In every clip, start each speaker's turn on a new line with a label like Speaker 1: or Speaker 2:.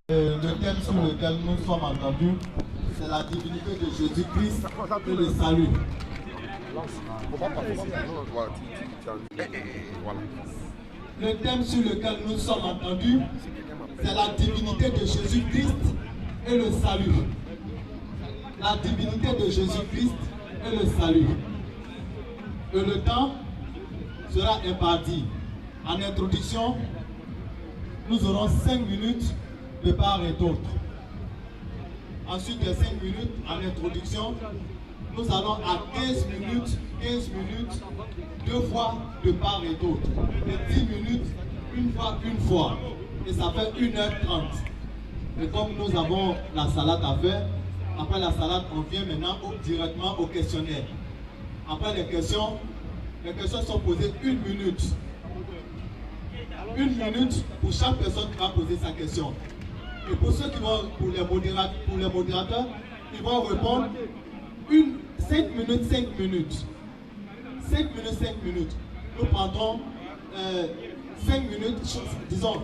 Speaker 1: Le thème sur lequel nous sommes entendus, c'est la divinité de Jésus-Christ et le salut. Le thème sur lequel nous sommes entendus, c'est la divinité de Jésus-Christ et le salut. La divinité de Jésus-Christ et le salut. Et le temps sera imparti. En introduction, nous aurons 5 minutes de part et d'autre. Ensuite des 5 minutes en introduction, nous allons à 15 minutes, 2 fois de part et d'autre. Et 10 minutes, une fois. Et ça fait 1h30. Et comme nous avons la salade à faire, après la salade, on vient maintenant directement au questionnaire. Après les questions sont posées 1 minute. 1 minute pour chaque personne qui va poser sa question. Et pour ceux qui vont, pour les modérateurs, ils vont répondre 5 minutes. 5 minutes. Nous prendrons 5 minutes, disons.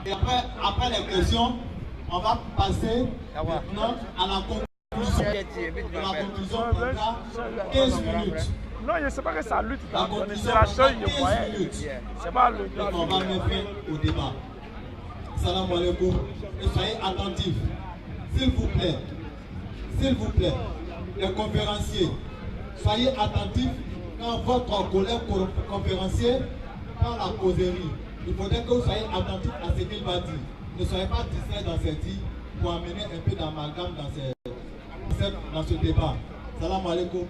Speaker 1: Et après les questions, on va passer maintenant à la conclusion. La conclusion prendra 15 minutes.
Speaker 2: Non, je ne sais pas que ça lutte.
Speaker 1: La conclusion
Speaker 2: c'est la chose
Speaker 1: prendra 15 minutes.
Speaker 2: C'est pas le
Speaker 1: Et on va mettre fin au débat. Salam alaikum. Et soyez attentifs. S'il vous plaît, les conférenciers, soyez attentifs quand votre collègue conférencier prend la causerie. Il faudrait que vous soyez attentifs à ce qu'il va dire. Ne soyez pas distraits dans ces dits pour amener un peu d'amalgame dans ce débat. Salam alaikum.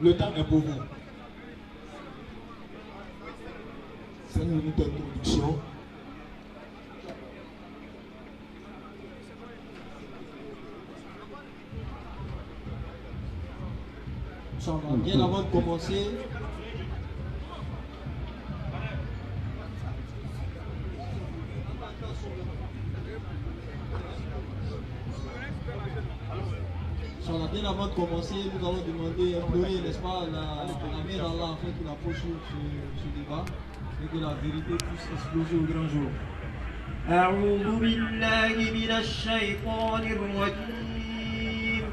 Speaker 1: Le temps est pour vous. 5 minutes d'introduction.
Speaker 3: Bien avant de commencer, bien avant de commencer, nous allons demander, implorer, n'est-ce pas, la mère Allah afin qu'il approche ce débat et que la vérité puisse exploser au grand jour.
Speaker 4: أعوذ بالله من الشيطان الرجيم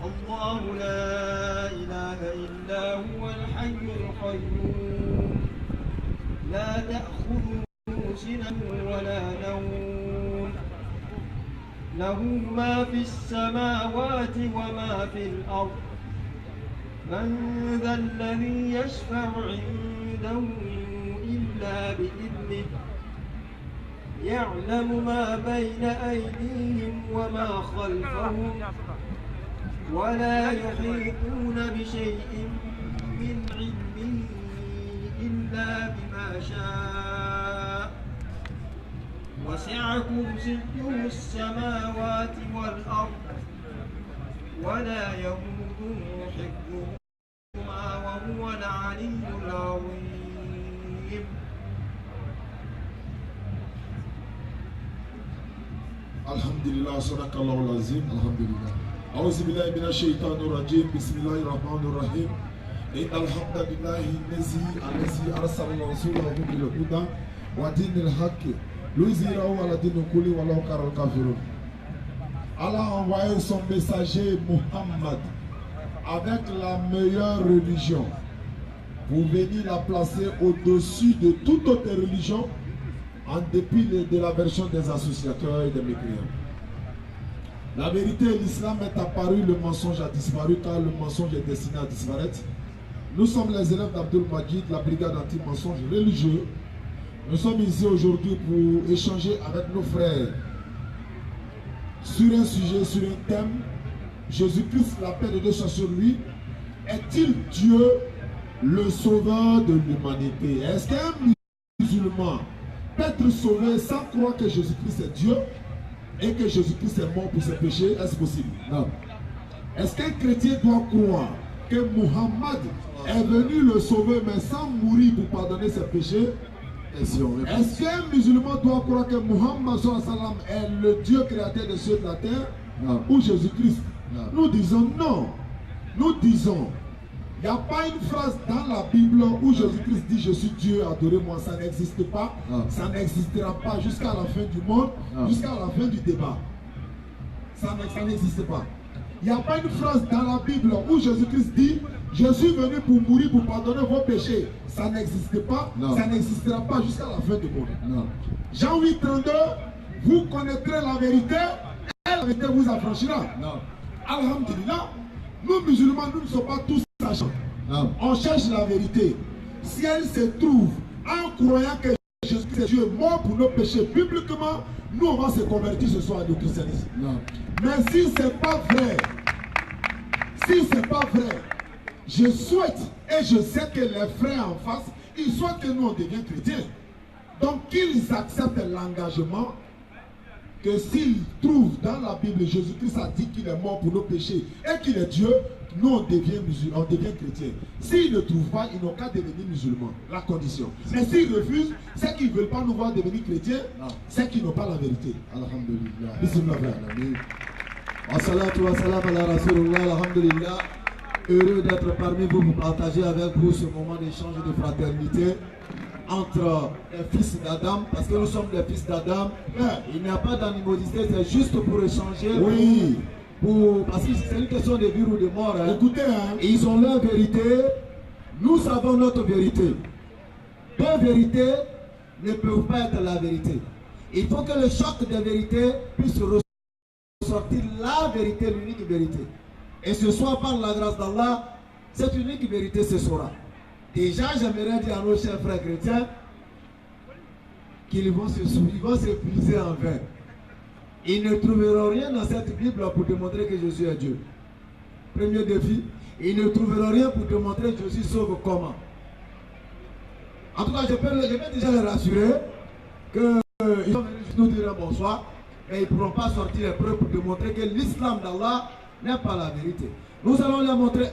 Speaker 4: الله لا إله إلا هو الحي القيوم لا تأخذه سنة ولا نوم له ما في السماوات وما في الأرض من ذا الذي يشفع عنده إلا بإذنه يعلم ما بين أيديهم وما خلفهم ولا يحيطون بشيء من علمه إلا بما شاء وسع كرسيه السماوات والأرض ولا يؤوده حفظهما وهو العلي العظيم.
Speaker 1: Alhamdulillah, sadakallahu al-azim, alhamdulillah. A'udhu billahi minash shaitanir rajim, bismillahir rahmanir rahim. Innal hamdalillahi allazi arsala rasulahu bil huda wa dinil haqq liyuzhirahu ala dini kulli walau karal kafirun.
Speaker 5: Allah a envoyé son messager Muhammad avec la meilleure religion. Vous venez la placer au-dessus de toute autre religion en dépit de la version des associateurs et des mécréants. La vérité, l'islam est apparu, le mensonge a disparu car le mensonge est destiné à disparaître. Nous sommes les élèves d'Abdul Majid, la brigade anti-mensonge religieux. Nous sommes ici aujourd'hui pour échanger avec nos frères sur un sujet, sur un thème. Jésus-Christ, la paix de Dieu soit sur lui. Est-il Dieu, le sauveur de l'humanité? Est-ce qu'un musulman peut être sauvé sans croire que Jésus-Christ est Dieu et que Jésus-Christ est mort pour ses péchés? Est-ce possible? Non. Est-ce qu'un chrétien doit croire que Muhammad est venu le sauver mais sans mourir pour pardonner ses péchés? Est-ce qu'un musulman doit croire que Muhammad est le Dieu créateur des cieux et de la terre? Non. Ou Jésus-Christ? Nous disons non. Nous disons, il n'y a pas une phrase dans la Bible où Jésus-Christ dit je suis Dieu, adorez-moi. Ça n'existe pas. Non. Ça n'existera pas jusqu'à la fin du monde, jusqu'à la fin du débat. Ça n'existe pas. Il n'y a pas une phrase dans la Bible où Jésus-Christ dit je suis venu pour mourir, pour pardonner vos péchés. Ça n'existe pas. Non. Ça n'existera pas jusqu'à la fin du monde. Non. Jean 8, 32, vous connaîtrez la vérité et la vérité vous affranchira. Non. Alhamdulillah, nous musulmans, nous ne sommes pas tous sachants. Non. On cherche la vérité. Si elle se trouve en croyant que Jésus est mort pour nos péchés, bibliquement, nous on va se convertir ce soir au christianisme. Non. Mais si ce n'est pas vrai, je souhaite et je sais que les frères en face, ils souhaitent que nous on devienne chrétiens. Donc qu'ils acceptent l'engagement que s'ils trouvent dans la Bible, Jésus-Christ a dit qu'il est mort pour nos péchés et qu'il est Dieu, nous on devient chrétiens. S'ils ne trouvent pas, ils n'ont qu'à devenir musulmans, la condition. Mais s'ils refusent, c'est qu'ils ne veulent pas nous voir devenir chrétiens, c'est qu'ils n'ont pas la vérité. Alhamdulillah. Bismillah.
Speaker 3: Assalatu wassalam ala Rasulullah, alhamdulillah. Heureux d'être parmi vous pour partager avec vous ce moment d'échange de fraternité entre les fils d'Adam, parce que nous sommes des fils d'Adam. Il n'y a pas d'animosité, c'est juste pour échanger. Oui. Parce que c'est une question de vie ou de mort. Hein. Écoutez, hein. Ils ont leur vérité, nous savons notre vérité. Deux vérités ne peuvent pas être la vérité. Il faut que le choc des vérités puisse ressortir la vérité, l'unique vérité. Et ce soir, par la grâce d'Allah, cette unique vérité se saura. Déjà, j'aimerais dire à nos chers frères chrétiens qu'ils vont s'épuiser en vain. Ils ne trouveront rien dans cette Bible pour démontrer que Jésus est Dieu. Premier défi, ils ne trouveront rien pour démontrer que Jésus sauve comment. En tout cas, je vais déjà les rassurer qu'ils vont venir nous dire bonsoir, mais ils ne pourront pas sortir les preuves pour démontrer que l'islam d'Allah n'est pas la vérité. Nous allons leur montrer,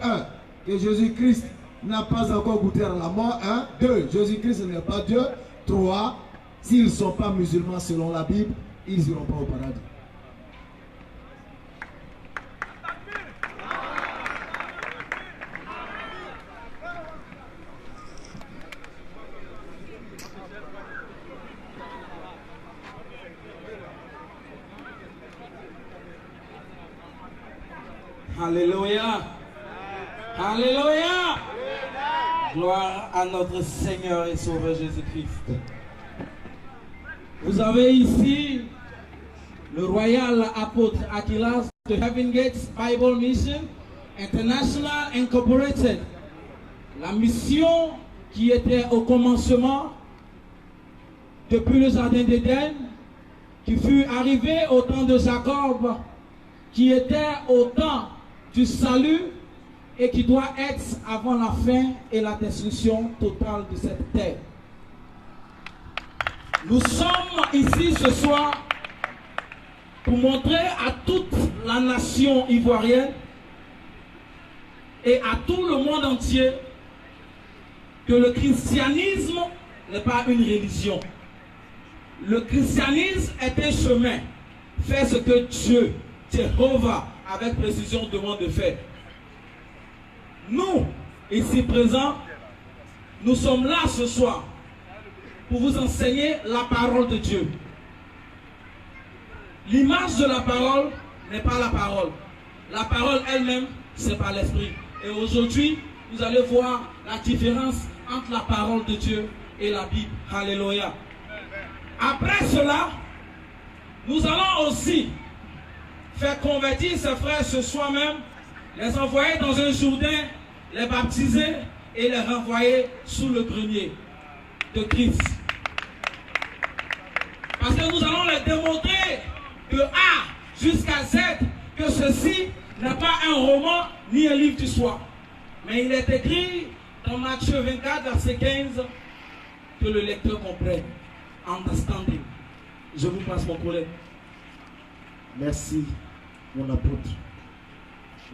Speaker 3: que Jésus-Christ n'a pas encore goûté à la mort. 2, Jésus-Christ n'est pas Dieu. 3, s'ils ne sont pas musulmans selon la Bible, ils n'iront pas au paradis.
Speaker 6: Alléluia. Alléluia. Gloire à notre Seigneur et Sauveur Jésus-Christ. Vous avez ici le royal apôtre Aquilas de Heaven Gates Bible Mission International Incorporated. La mission qui était au commencement depuis le jardin d'Éden, qui fut arrivée au temps de Jacob, qui était au temps du salut et qui doit être avant la fin et la destruction totale de cette terre. Nous sommes ici ce soir pour montrer à toute la nation ivoirienne et à tout le monde entier que le christianisme n'est pas une religion. Le christianisme est un chemin. Fais ce que Dieu, Jéhovah, avec précision demande de faire. Nous, ici présents, nous sommes là ce soir pour vous enseigner la parole de Dieu. L'image de la parole n'est pas la parole. La parole elle-même, c'est par l'esprit. Et aujourd'hui, vous allez voir la différence entre la parole de Dieu et la Bible. Alléluia. Après cela, nous allons aussi faire convertir ces frères ce soir même, les envoyer dans un Jourdain, les baptiser et les renvoyer sous le grenier de Christ. Parce que nous allons les démontrer de A jusqu'à Z que ceci n'est pas un roman ni un livre d'histoire. Mais il est écrit dans Matthieu 24, verset 15, que le lecteur comprenne. Understanding. Je vous passe mon collègue.
Speaker 7: Merci, mon apôtre.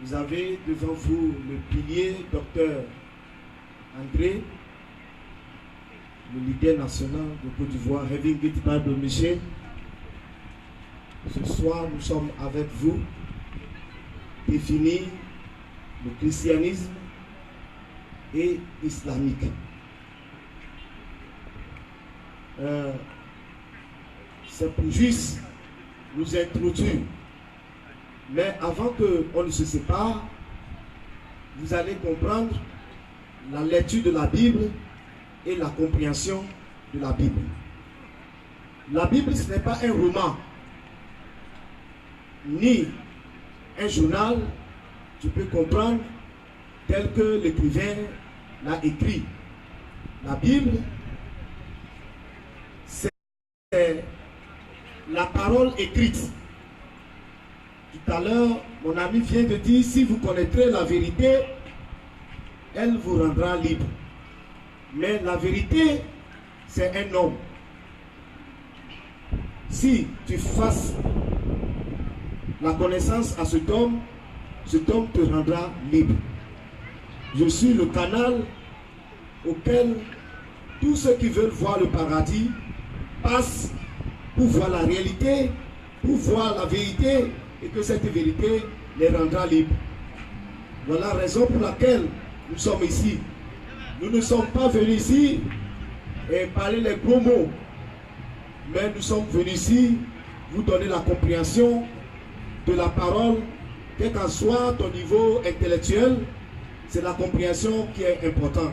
Speaker 7: Vous avez devant vous le pilier, docteur André, le leader national de Côte d'Ivoire, Heaven Gate Bible Mission. Ce soir, nous sommes avec vous, définir le christianisme et islamique. C'est pour juste nous introduire. Mais avant qu'on ne se sépare, vous allez comprendre la lecture de la Bible et la compréhension de la Bible. La Bible, ce n'est pas un roman, ni un journal, tu peux comprendre tel que l'écrivain l'a écrit. La Bible, c'est la parole écrite. Tout à l'heure, mon ami vient de dire, si vous connaîtrez la vérité, elle vous rendra libre. Mais la vérité, c'est un homme. Si tu fasses la connaissance à cet homme te rendra libre. Je suis le canal auquel tous ceux qui veulent voir le paradis passent pour voir la réalité, pour voir la vérité, et que cette vérité les rendra libres. Voilà la raison pour laquelle nous sommes ici. Nous ne sommes pas venus ici et parler les gros mots, mais nous sommes venus ici vous donner la compréhension de la parole, quel qu'en soit ton niveau intellectuel, c'est la compréhension qui est importante.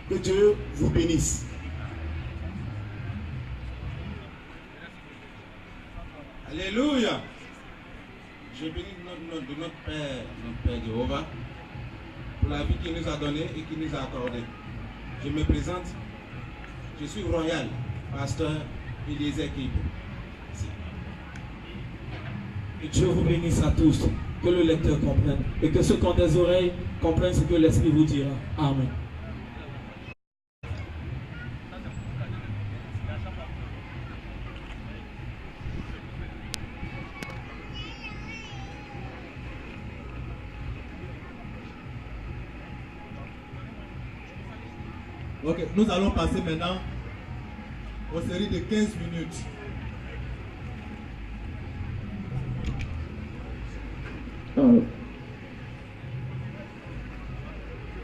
Speaker 7: Que Dieu vous bénisse.
Speaker 8: Alléluia. Je bénis le nom de notre Père Jéhovah, pour la vie qu'il nous a donnée et qu'il nous a accordée. Je me présente, je suis royal, pasteur Eliezer Kibo.
Speaker 6: Que Dieu vous bénisse à tous, que le lecteur comprenne et que ceux qui ont des oreilles comprennent ce que l'Esprit vous dira. Amen.
Speaker 3: Ok, nous allons passer maintenant aux séries de 15 minutes.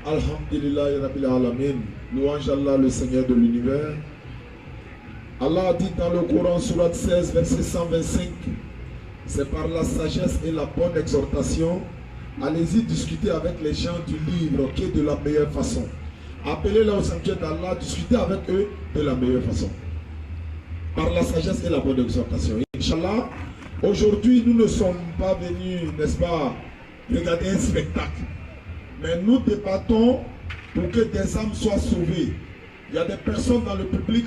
Speaker 5: Alhamdulillah Rabbil Alamin. Louange Allah, le Seigneur de l'univers. Allah dit dans le Coran, Sourate 16, verset 125, c'est par la sagesse et la bonne exhortation, allez-y discuter avec les gens du livre qui est de la meilleure façon. Appelez-les au sanctuaire d'Allah, discutez avec eux de la meilleure façon. Par la sagesse et la bonne exhortation. Inch'Allah, aujourd'hui, nous ne sommes pas venus, n'est-ce pas, regarder un spectacle. Mais nous débattons pour que des âmes soient sauvées. Il y a des personnes dans le public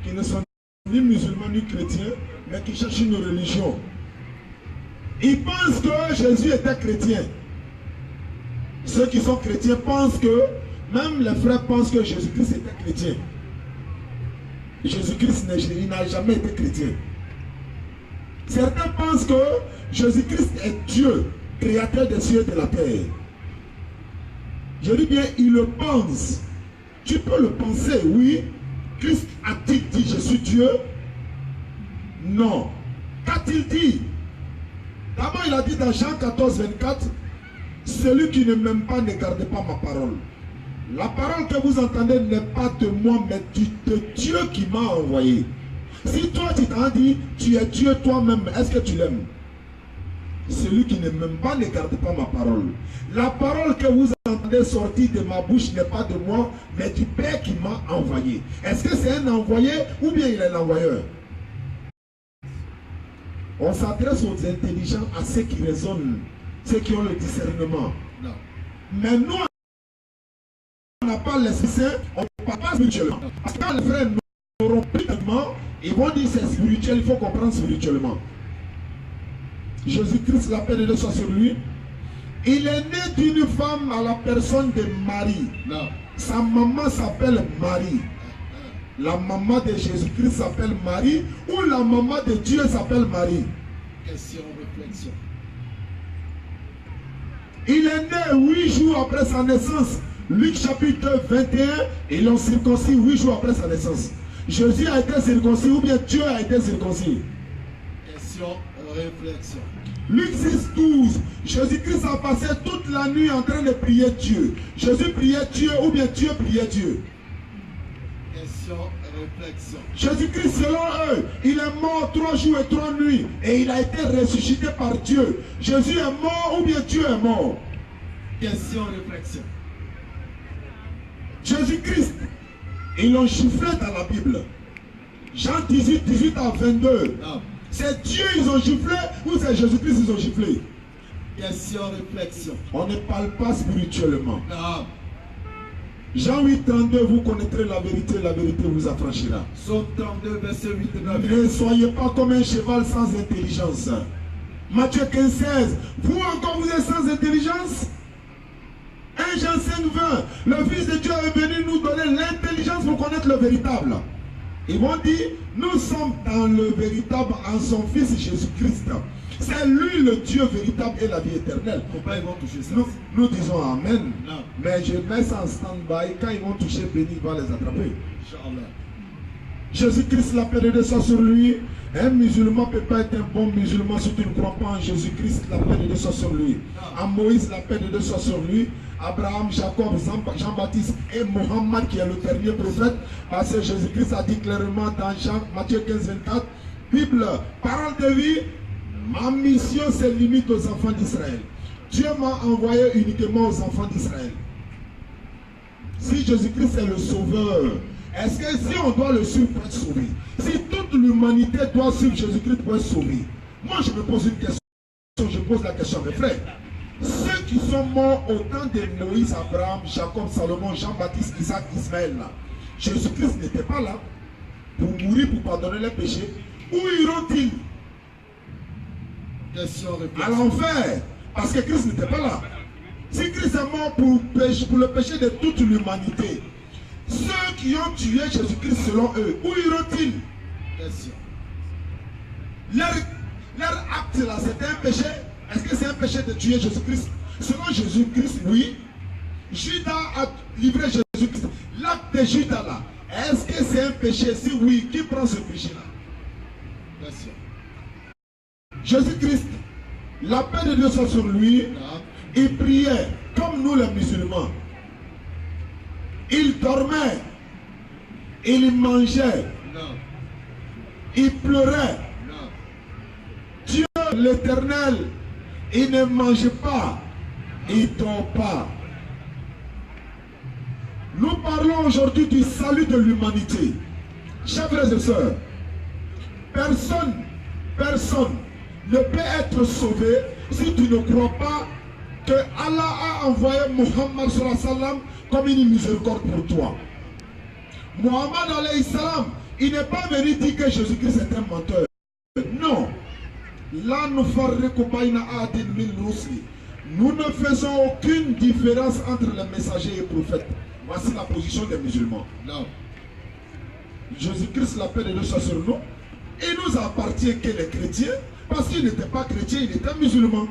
Speaker 5: qui ne sont ni musulmans ni chrétiens, mais qui cherchent une religion. Ils pensent que Jésus était chrétien. Ceux qui sont chrétiens pensent que, même les frères pensent que Jésus-Christ était chrétien. Jésus-Christ n'a jamais été chrétien. Certains pensent que Jésus-Christ est Dieu, créateur des cieux et de la terre. Je dis bien, il le pense. Tu peux le penser, oui. Christ a-t-il dit, je suis Dieu? Non. Qu'a-t-il dit? D'abord, il a dit dans Jean 14, 24, celui qui ne m'aime pas ne garde pas ma parole. La parole que vous entendez n'est pas de moi, mais de Dieu qui m'a envoyé. Si toi tu t'en dis, tu es Dieu toi-même, est-ce que tu l'aimes? celui qui ne m'aime pas ne garde pas ma parole. La parole que vous entendez sortir de ma bouche n'est pas de moi, mais du Père qui m'a envoyé. Est-ce que c'est un envoyé ou bien il est l'envoyeur? On s'adresse aux intelligents, à ceux qui raisonnent, ceux qui ont le discernement. Non. Mais nous, on n'a pas l'Esprit Saint, on ne parle pas spirituellement. Parce que quand les frères n'auront plus de mots, ils vont dire c'est spirituel, il faut comprendre spirituellement. Jésus-Christ, la paix de Dieu soit sur lui. Il est né d'une femme à la personne de Marie. Non. Sa maman s'appelle Marie. La maman de Jésus-Christ s'appelle Marie ou la maman de Dieu s'appelle Marie? Question, réflexion. Il est né 8 jours après sa naissance. Luc chapitre 21, ils l'ont circoncis 8 jours après sa naissance. Jésus a été circoncis ou bien Dieu a été circoncis? Question, réflexion. Luc 6, 12. Jésus-Christ a passé toute la nuit en train de prier Dieu. Jésus priait Dieu ou bien Dieu priait Dieu? Question, réflexion. Jésus-Christ, selon eux, il est mort 3 jours et 3 nuits et il a été ressuscité par Dieu. Jésus est mort ou bien Dieu est mort? Question, réflexion. Jésus-Christ, ils l'ont chiffré dans la Bible. Jean 18, 18 à 22. Non. C'est Dieu ils ont giflé ou c'est Jésus-Christ ils ont giflé? Question, réflexion. On ne parle pas spirituellement. Non. Jean 8, 32, vous connaîtrez la vérité vous affranchira. Somme 32, verset 8 et 9. Ne soyez pas comme un cheval sans intelligence. Matthieu 15, 16. Vous encore vous êtes sans intelligence? 1 Jean 5, 20. Le Fils de Dieu est venu nous donner l'intelligence pour connaître le véritable. Ils vont dire, nous sommes dans le véritable en son Fils Jésus-Christ. C'est lui le Dieu véritable et la vie éternelle. Pourquoi ils vont toucher ça? Nous disons Amen. Non. Mais je mets ça en stand-by. Quand ils vont toucher, béni, il va les attraper. Inch'Allah. Jésus-Christ, la paix de Dieu soit sur lui. Un musulman ne peut pas être un bon musulman si tu ne crois pas en Jésus-Christ, la paix de Dieu soit sur lui. En Moïse, la paix de Dieu soit sur lui. Abraham, Jacob, Jean-Baptiste et Mohammed qui est le dernier prophète. Parce que Jésus-Christ a dit clairement dans Jean, Matthieu 15, 24, Bible, parole de vie, ma mission se limite aux enfants d'Israël. Dieu m'a envoyé uniquement aux enfants d'Israël. Si Jésus-Christ est le sauveur, est-ce que si on doit le suivre pour être sauvé, si toute l'humanité doit suivre Jésus-Christ pour être sauvé, moi je me pose une question, je pose la question à mes frères. Ceux qui sont morts au temps de Moïse, Abraham, Jacob, Salomon, Jean-Baptiste, Isaac, Ismaël, là, Jésus-Christ n'était pas là pour mourir, pour pardonner les péchés. Où iront-ils? À l'enfer, parce que Christ n'était pas là. Si Christ est mort pour le péché de toute l'humanité, ceux qui ont tué Jésus-Christ selon eux, où iront-ils? Leur acte là, c'était un péché. Est-ce que c'est un péché de tuer Jésus-Christ? Selon Jésus-Christ, oui. Judas a livré Jésus-Christ. L'acte de Judas là, est-ce que c'est un péché? Si oui, qui prend ce péché là? Jésus-Christ, la paix de Dieu soit sur lui. Il priait comme nous les musulmans. Il dormait. Il mangeait. Il pleurait. Dieu l'Éternel, il ne mange pas. Il ne dort pas. Nous parlons aujourd'hui du salut de l'humanité. Chers frères et sœurs, personne ne peut être sauvé si tu ne crois pas que Allah a envoyé Muhammad sallallahu alayhi wa sallam comme une miséricorde pour toi. Muhammad alayhi salam, il n'est pas venu dire que Jésus-Christ est un menteur. Non. Là, nous ne faisons aucune différence entre les messagers et les prophètes. Voici la position des musulmans. Non. Jésus-Christ, la paix de Dieu soit sur nous. Il nous appartient que les chrétiens, parce qu'il n'était pas chrétien, il était musulman.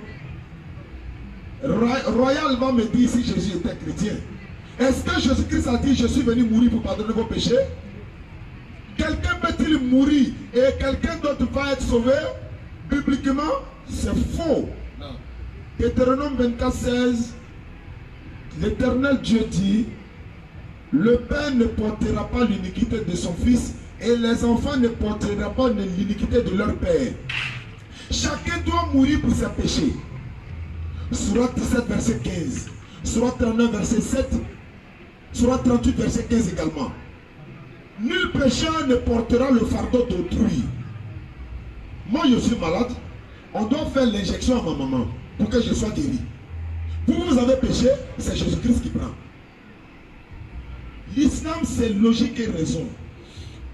Speaker 5: Royal va me dire si Jésus était chrétien. Est-ce que Jésus-Christ a dit je suis venu mourir pour pardonner vos péchés? Quelqu'un peut-il mourir et quelqu'un d'autre va être sauvé? Bibliquement, c'est faux. Deutéronome 24, 16, l'Éternel Dieu dit, le père ne portera pas l'iniquité de son fils et les enfants ne porteront pas l'iniquité de leur père. Chacun doit mourir pour ses péchés. Surat 17, verset 15. Surat 39, verset 7. Surat 38, verset 15 également. Nul pécheur ne portera le fardeau d'autrui. Moi, je suis malade. On doit faire l'injection à ma maman pour que je sois guéri. Vous avez péché, c'est Jésus-Christ qui prend. L'islam, c'est logique et raison.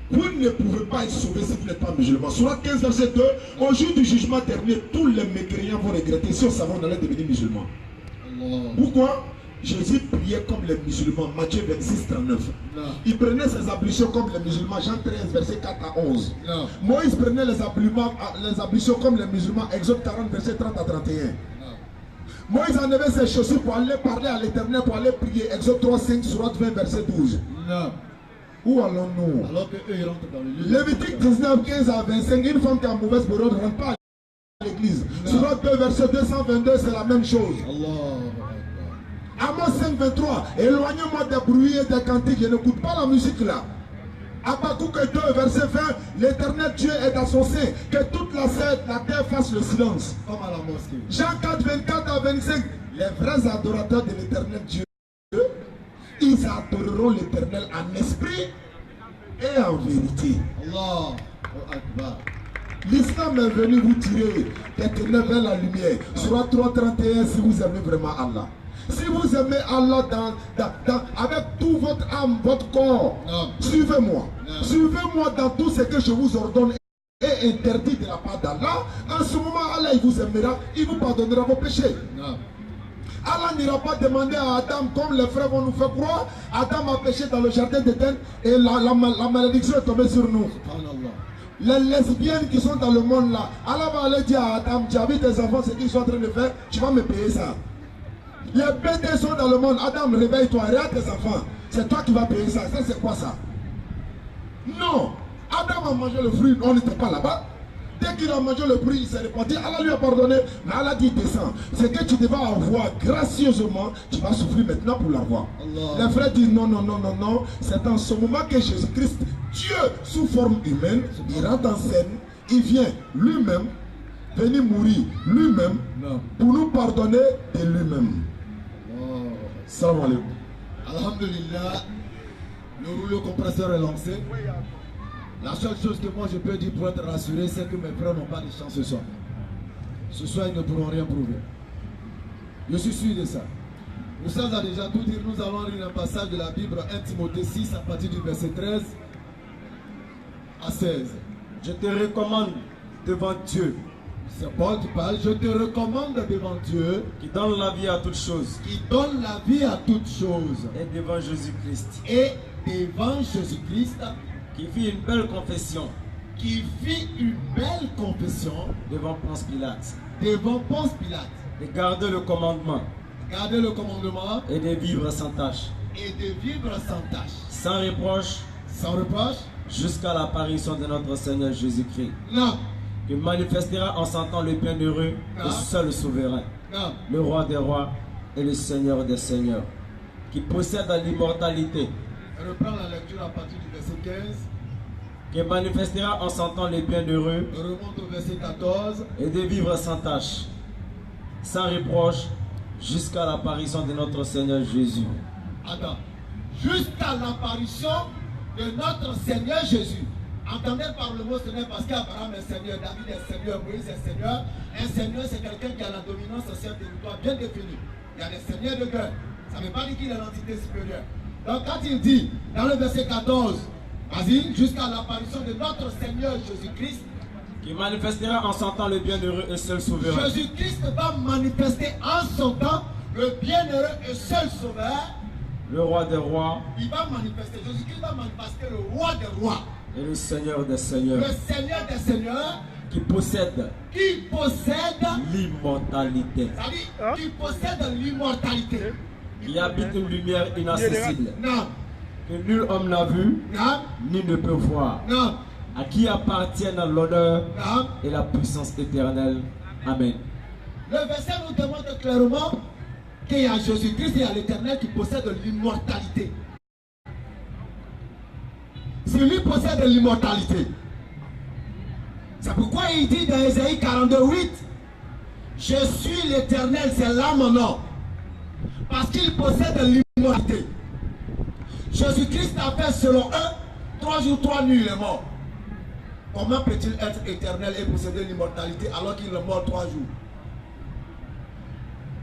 Speaker 5: Vous ne pouvez pas être sauvé si vous n'êtes pas musulman. Surat 15, verset 2. Au jour du jugement dernier, tous les mécréants vont regretter si on savait qu'on allait devenir musulman. Pourquoi? Jésus priait comme les musulmans. Matthieu 26, 39. Il prenait ses ablutions comme les musulmans. Jean 13, verset 4 à 11. Moïse prenait les ablutions comme les musulmans. Exode 40, verset 30 à 31. Moïse enlevait ses chaussures pour aller parler à l'Éternel, pour aller prier. Exode 3, 5, Surat 20, verset 12. Où allons-nous?
Speaker 3: Alors qu'eux ils rentrent dans le lieu.
Speaker 5: Lévitique 19, 15 à 25. Une femme qui a mauvaise période ne rentre pas à l'église. Surat 2, verset 222, c'est la même chose. Amos 5, 23. Éloignez-moi des bruits et des cantiques. Je n'écoute pas la musique là. Habakkuk 2, verset 20. L'Éternel Dieu est dans son sein. Que toute la terre fasse le silence.
Speaker 3: Comme à la mosquée.
Speaker 5: Jean 4, 24 à 25. Les vrais adorateurs de l'Éternel Dieu, ils adoreront l'Éternel en esprit et en vérité.
Speaker 3: Allah Akbar.
Speaker 5: L'islam est venu vous tirer des ténèbres vers la lumière. Surat 3, 31, si vous aimez vraiment Allah. Si vous aimez Allah avec tout votre âme, votre corps, suivez-moi. Suivez-moi dans tout ce que je vous ordonne et interdit de la part d'Allah. En ce moment, Allah il vous aimera, il vous pardonnera vos péchés. Allah n'ira pas demander à Adam, comme les frères vont nous faire croire, Adam a péché dans le jardin d'Éden et la malédiction est tombée sur nous. Les lesbiennes qui sont dans le monde là, Allah va aller dire à Adam, tu as vu tes enfants, ce qu'ils sont en train de faire, tu vas me payer ça. Les bêtes sont dans le monde, Adam, réveille-toi, regarde tes enfants, c'est toi qui vas payer ça. Ça c'est quoi ça? Non, Adam a mangé le fruit, on n'était pas là-bas. Dès qu'il a mangé le fruit, il s'est répandu, Allah lui a pardonné, mais Allah dit descend. Ce que tu devais avoir gracieusement, tu vas souffrir maintenant pour l'avoir. Les frères disent non, non, non, non, non. C'est en ce moment que Jésus-Christ, Dieu sous forme humaine, il rentre en scène, il vient lui-même, venir mourir lui-même, pour nous pardonner de lui-même. Salam alaikum.
Speaker 3: Alhamdulillah, le rouleau compresseur est lancé. La seule chose que moi je peux dire pour être rassuré, c'est que mes frères n'ont pas de chance ce soir. Ce soir, ils ne pourront rien prouver. Je suis sûr de ça. Moussa a déjà tout dit. Nous allons lire un passage de la Bible, 1 Timothée 6, à partir du verset 13 à 16.
Speaker 9: Je te recommande devant Dieu.
Speaker 3: C'est Paul qui parle. Je te recommande devant Dieu,
Speaker 9: qui donne la vie à toutes choses.
Speaker 3: Qui donne la vie à toutes choses.
Speaker 9: Et devant Jésus-Christ.
Speaker 3: Et devant Jésus-Christ.
Speaker 9: Qui fit une belle confession.
Speaker 3: Qui fit une belle confession.
Speaker 9: Devant Ponce Pilate.
Speaker 3: Devant Ponce Pilate.
Speaker 9: De garder le commandement.
Speaker 3: Garder le commandement.
Speaker 9: Et de vivre sans tâche.
Speaker 3: Et de vivre sans tâche.
Speaker 9: Sans reproche.
Speaker 3: Sans reproche.
Speaker 9: Jusqu'à l'apparition de notre Seigneur Jésus-Christ.
Speaker 3: Non.
Speaker 9: Qui manifestera en son temps le bienheureux, le seul souverain.
Speaker 3: Non.
Speaker 9: Le roi des rois et le Seigneur des seigneurs. Qui possède l'immortalité.
Speaker 3: Reprends la lecture à partir du verset 15.
Speaker 9: Qui manifestera en son temps les bienheureux.
Speaker 3: Remonte au verset 14.
Speaker 9: Et de vivre sans tâche, sans reproche, jusqu'à l'apparition de notre Seigneur Jésus.
Speaker 3: Attends. Jusqu'à l'apparition de notre Seigneur Jésus. Entendez par le mot Seigneur parce qu'Abraham est Seigneur, David est Seigneur, Moïse est Seigneur. Un Seigneur, c'est quelqu'un qui a la dominance sur un territoire bien défini. Il y a des seigneurs de guerre. Ça ne veut pas dire qu'il est l'entité supérieure. Donc quand il dit, dans le verset 14, vas-y, jusqu'à l'apparition de notre Seigneur Jésus-Christ,
Speaker 9: qui manifestera en son temps le bienheureux et seul sauveur.
Speaker 3: Jésus-Christ va manifester en son temps le bienheureux et seul sauveur.
Speaker 9: Le roi des rois.
Speaker 3: Il va manifester, Jésus-Christ va manifester le roi des rois.
Speaker 9: Et le Seigneur des seigneurs.
Speaker 3: Le Seigneur des seigneurs.
Speaker 9: Qui possède.
Speaker 3: L'immortalité. C'est-à-dire, qui possède l'immortalité.
Speaker 9: Qui habite une lumière inaccessible.
Speaker 3: Non.
Speaker 9: Que nul homme n'a vu.
Speaker 3: Non.
Speaker 9: Ni ne peut voir.
Speaker 3: Non.
Speaker 9: À qui appartiennent l'honneur et la puissance éternelle. Amen.
Speaker 3: Le verset nous demande clairement qu'il y a Jésus-Christ et à l'Éternel qui possède l'immortalité. Si lui possède l'immortalité, C'est pourquoi il dit dans Ésaïe 42:8, je suis l'Éternel, c'est là mon nom. Parce qu'il possède l'immortalité. Jésus-Christ a fait selon eux 3 jours, 3 nuits, il est mort. Comment peut-il être éternel et posséder l'immortalité alors qu'il est mort 3 jours?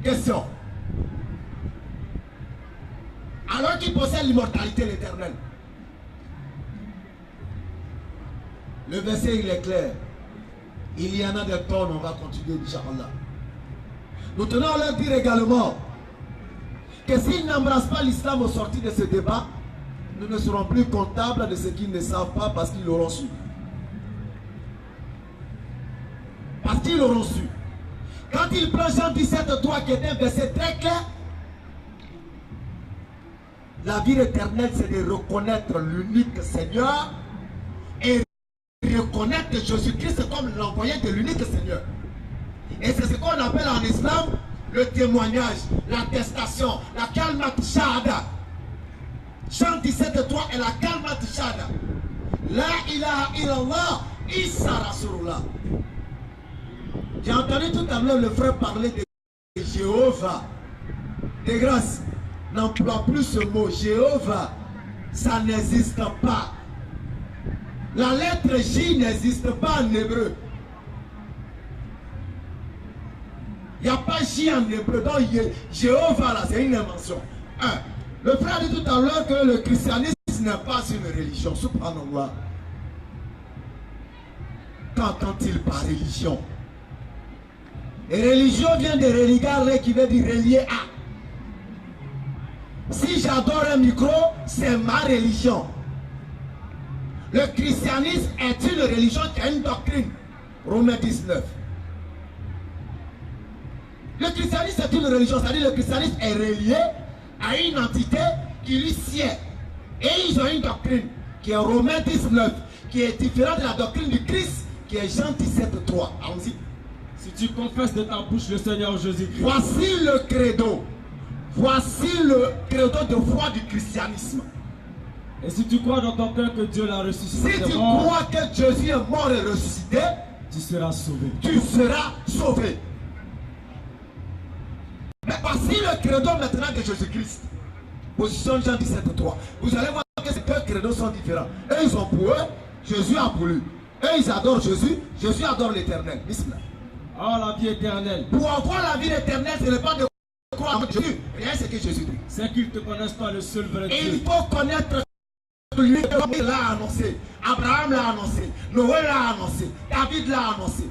Speaker 3: Question. Alors qu'il possède l'immortalité, l'éternel. Le verset il est clair. Il y en a des tonnes, on va continuer, Inch'Allah. Nous tenons à leur dire également que s'ils n'embrassent pas l'islam au sorti de ce débat, nous ne serons plus comptables de ce qu'ils ne savent pas parce qu'ils l'auront su. Parce qu'ils l'auront su. Quand il prend Jean 17:3 qui est un verset très clair, la vie éternelle c'est de reconnaître l'unique Seigneur et reconnaître Jésus-Christ comme l'envoyé de l'unique Seigneur. Et c'est ce qu'on appelle en islam le témoignage, l'attestation, la kalmat shahada. Jean 17:3 est la kalmat shahada. La ilaha illallah, Issa Rasulullah. J'ai entendu tout à l'heure le frère parler de Jéhovah. De grâce, n'emploie plus ce mot Jéhovah. Ça n'existe pas. La lettre J n'existe pas en hébreu. Il n'y a pas J en hébreu. Donc Jéhovah là, c'est une invention. Le frère dit tout à l'heure que le christianisme n'est pas une religion. Subhanallah. Qu'entend-il par religion? Et religion vient de religare qui veut dire relier à. Si j'adore un micro, c'est ma religion. Le christianisme est une religion qui a une doctrine. Romains 19. Le christianisme est une religion, c'est-à-dire le christianisme est relié à une entité qui lui sied. Et ils ont une doctrine qui est Romains 19, qui est différente de la doctrine du Christ, qui est Jean 17:3. Allons-y.
Speaker 9: Si tu confesses de ta bouche le Seigneur Jésus-Christ.
Speaker 3: Voici le credo. Voici le credo de foi du christianisme.
Speaker 9: Et si tu crois dans ton cœur que Dieu l'a ressuscité,
Speaker 3: si tu crois que Jésus est mort et ressuscité,
Speaker 9: tu seras sauvé.
Speaker 3: Tu seras sauvé. Mais voici le credo maintenant de Jésus-Christ. Position Jean 17:3. Vous allez voir que ces deux credos sont différents. Eux, ils ont pour eux, Jésus a pour lui. Eux, ils adorent Jésus, Jésus adore l'éternel. Bismillah.
Speaker 9: Oh, la vie éternelle.
Speaker 3: Pour avoir la vie éternelle, ce n'est pas de croire en Jésus. Rien, c'est que Jésus dit.
Speaker 9: C'est qu'ils te connaissent pas le seul vrai Dieu.
Speaker 3: Il faut connaître lui qui l'a annoncé. Abraham l'a annoncé. Noé l'a annoncé. David l'a annoncé.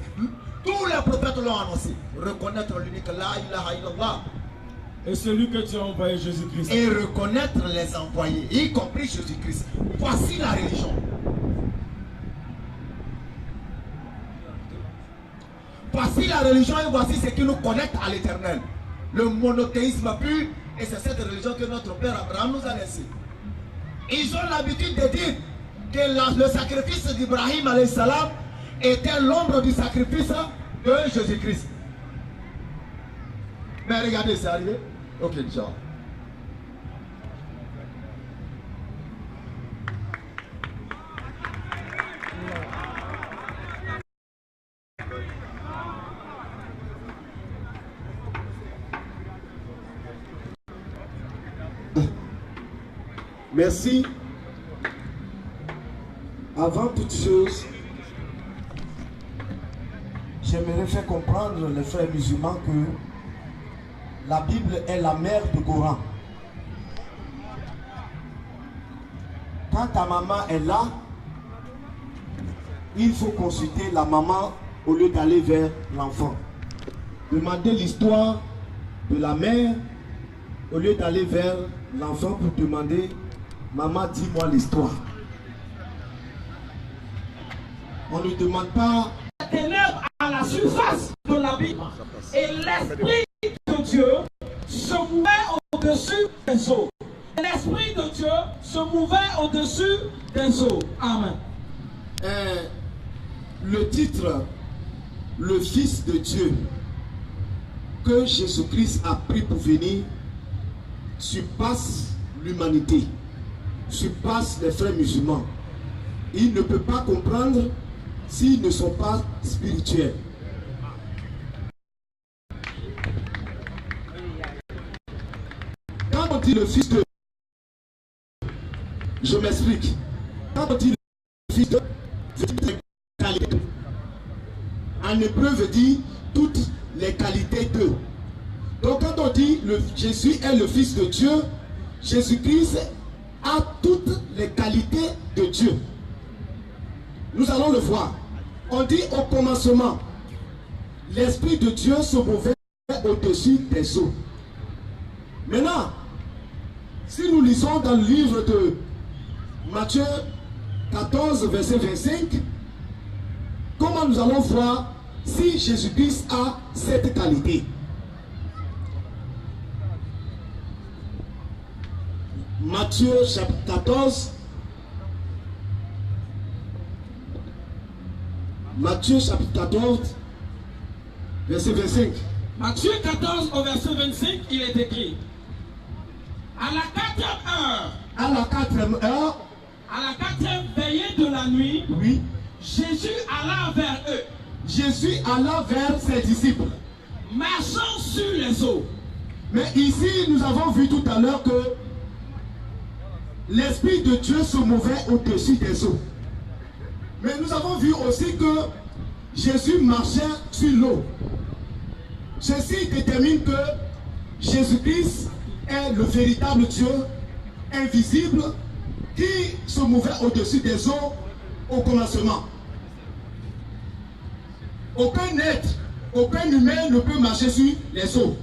Speaker 3: Tous les prophètes l'ont annoncé. Reconnaître l'unique La ilaha illallah.
Speaker 9: Et celui que tu as envoyé, Jésus-Christ.
Speaker 3: Et reconnaître les envoyés, y compris Jésus-Christ. Voici la religion. Voici la religion et voici ce qui nous connecte à l'éternel. Le monothéisme pur, et c'est cette religion que notre père Abraham nous a laissé. Ils ont l'habitude de dire que le sacrifice d'Ibrahim alayhi salam était l'ombre du sacrifice de Jésus-Christ. Mais regardez, c'est arrivé. Ok, déjà.
Speaker 7: Merci. Avant toute chose, j'aimerais faire comprendre les frères musulmans que la Bible est la mère du Coran. Quand ta maman est là, il faut consulter la maman au lieu d'aller vers l'enfant. Demandez l'histoire de la mère au lieu d'aller vers l'enfant pour demander « Maman, dis-moi l'histoire ». On ne demande pas
Speaker 6: les ténèbres à la surface de la Bible. Et l'Esprit de Dieu se mouvait au-dessus des eaux. L'Esprit de Dieu se mouvait au-dessus des eaux. Amen.
Speaker 7: Le titre « Le Fils de Dieu » que Jésus-Christ a pris pour venir surpasse l'humanité, surpasse les frères musulmans. Il ne peut pas comprendre s'ils ne sont pas spirituels. Quand on dit le Fils de... Je m'explique. Quand on dit le Fils de... En hébreu veut dire toutes les qualités de. Donc quand on dit Jésus est le Fils de Dieu, Jésus-Christ a toutes les qualités de Dieu. Nous allons le voir. On dit au commencement, l'Esprit de Dieu se mouvait au-dessus des eaux. Maintenant, si nous lisons dans le livre de Matthieu 14, verset 25, comment nous allons voir si Jésus-Christ a cette qualité? Matthieu chapitre 14, Matthieu chapitre 14, verset 25.
Speaker 6: Matthieu 14 au verset 25, il est écrit: à la 4e heure,
Speaker 7: à la 4e heure,
Speaker 6: à la 4e veillée de la nuit,
Speaker 7: oui,
Speaker 6: Jésus alla vers eux.
Speaker 7: Jésus alla vers ses disciples,
Speaker 6: marchant sur les eaux.
Speaker 7: Mais ici, nous avons vu tout à l'heure que l'Esprit de Dieu se mouvait au-dessus des eaux. Mais nous avons vu aussi que Jésus marchait sur l'eau. Ceci détermine que Jésus-Christ est le véritable Dieu invisible qui se mouvait au-dessus des eaux au commencement. Aucun être, aucun humain ne peut marcher sur les eaux.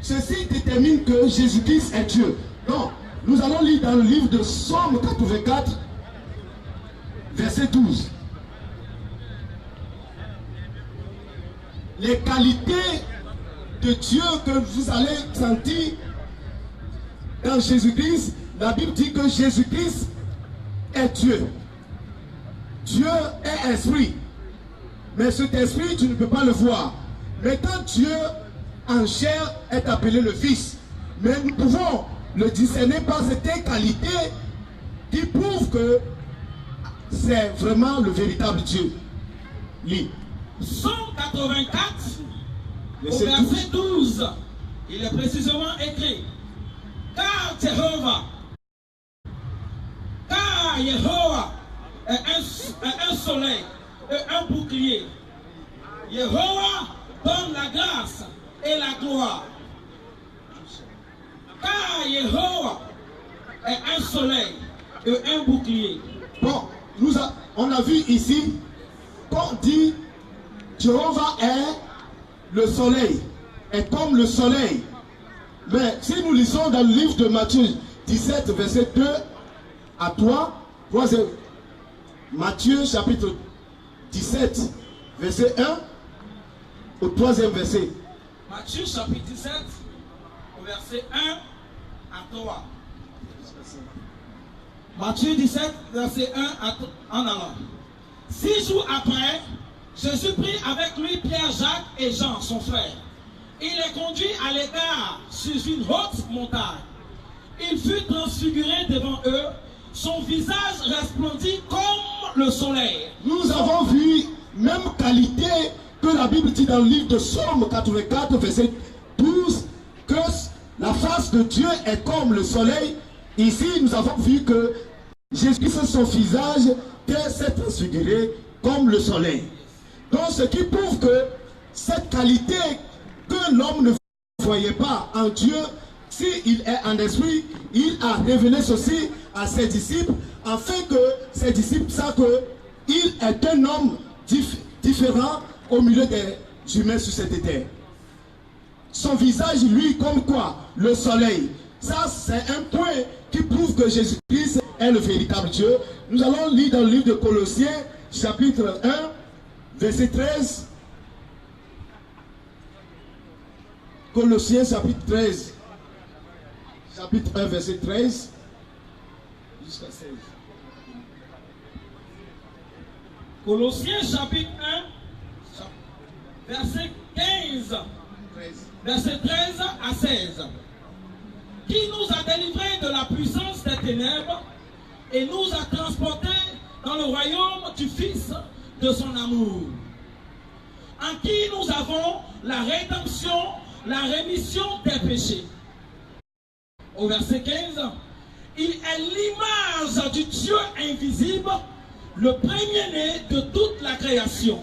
Speaker 7: Ceci détermine que Jésus-Christ est Dieu. Donc, nous allons lire dans le livre de Psaume 84, verset 12. Les qualités de Dieu que vous allez sentir dans Jésus-Christ, la Bible dit que Jésus-Christ est Dieu. Dieu est esprit. Mais cet esprit, tu ne peux pas le voir. Mais quand Dieu en chair est appelé le Fils, mais nous pouvons le discerner par cette qualité qui prouve que c'est vraiment le véritable Dieu. Lis.
Speaker 6: Psaume 84, au verset 12, il est précisément écrit: car Yehovah est un soleil et un bouclier. Yehovah donne la grâce et la gloire. Car Yehovah est un soleil et un bouclier.
Speaker 7: Bon, on a vu ici qu'on dit Jéhovah est le soleil, est comme le soleil. Mais si nous lisons dans le livre de Matthieu 17, verset 2 à 3, Matthieu chapitre 17, verset 1 au 3e verset.
Speaker 6: Matthieu chapitre 17, au verset 1 à 3. Matthieu 17, verset 1 en allant. 6 jours après, Jésus prit avec lui Pierre, Jacques et Jean, son frère. Il les conduit à l'écart sur une haute montagne. Il fut transfiguré devant eux. Son visage resplendit comme le soleil.
Speaker 7: Nous avons vu même qualité que la Bible dit dans le livre de Psaume 84, verset 12, que la face de Dieu est comme le soleil. Ici, nous avons vu que Jésus-Christ, son visage, s'est transfiguré comme le soleil. Donc, ce qui prouve que cette qualité que l'homme ne voyait pas en Dieu, s'il est en esprit, il a révélé ceci à ses disciples, afin que ses disciples sachent qu'il est un homme différent au milieu des humains sur cette terre. Son visage, lui, comme quoi? Le soleil. Ça, c'est un point qui prouve que Jésus-Christ est le véritable Dieu. Nous allons lire dans le livre de Colossiens, chapitre 1, verset 13. Colossiens, chapitre 13. Chapitre 1, verset 13. Jusqu'à 16.
Speaker 6: Colossiens, chapitre 1, verset 15. Verset 13 à 16. Qui nous a délivrés de la puissance des ténèbres et nous a transportés dans le royaume du Fils de son amour, en qui nous avons la rédemption, la rémission des péchés. Au verset 15, il est l'image du Dieu invisible, le premier-né de toute la création.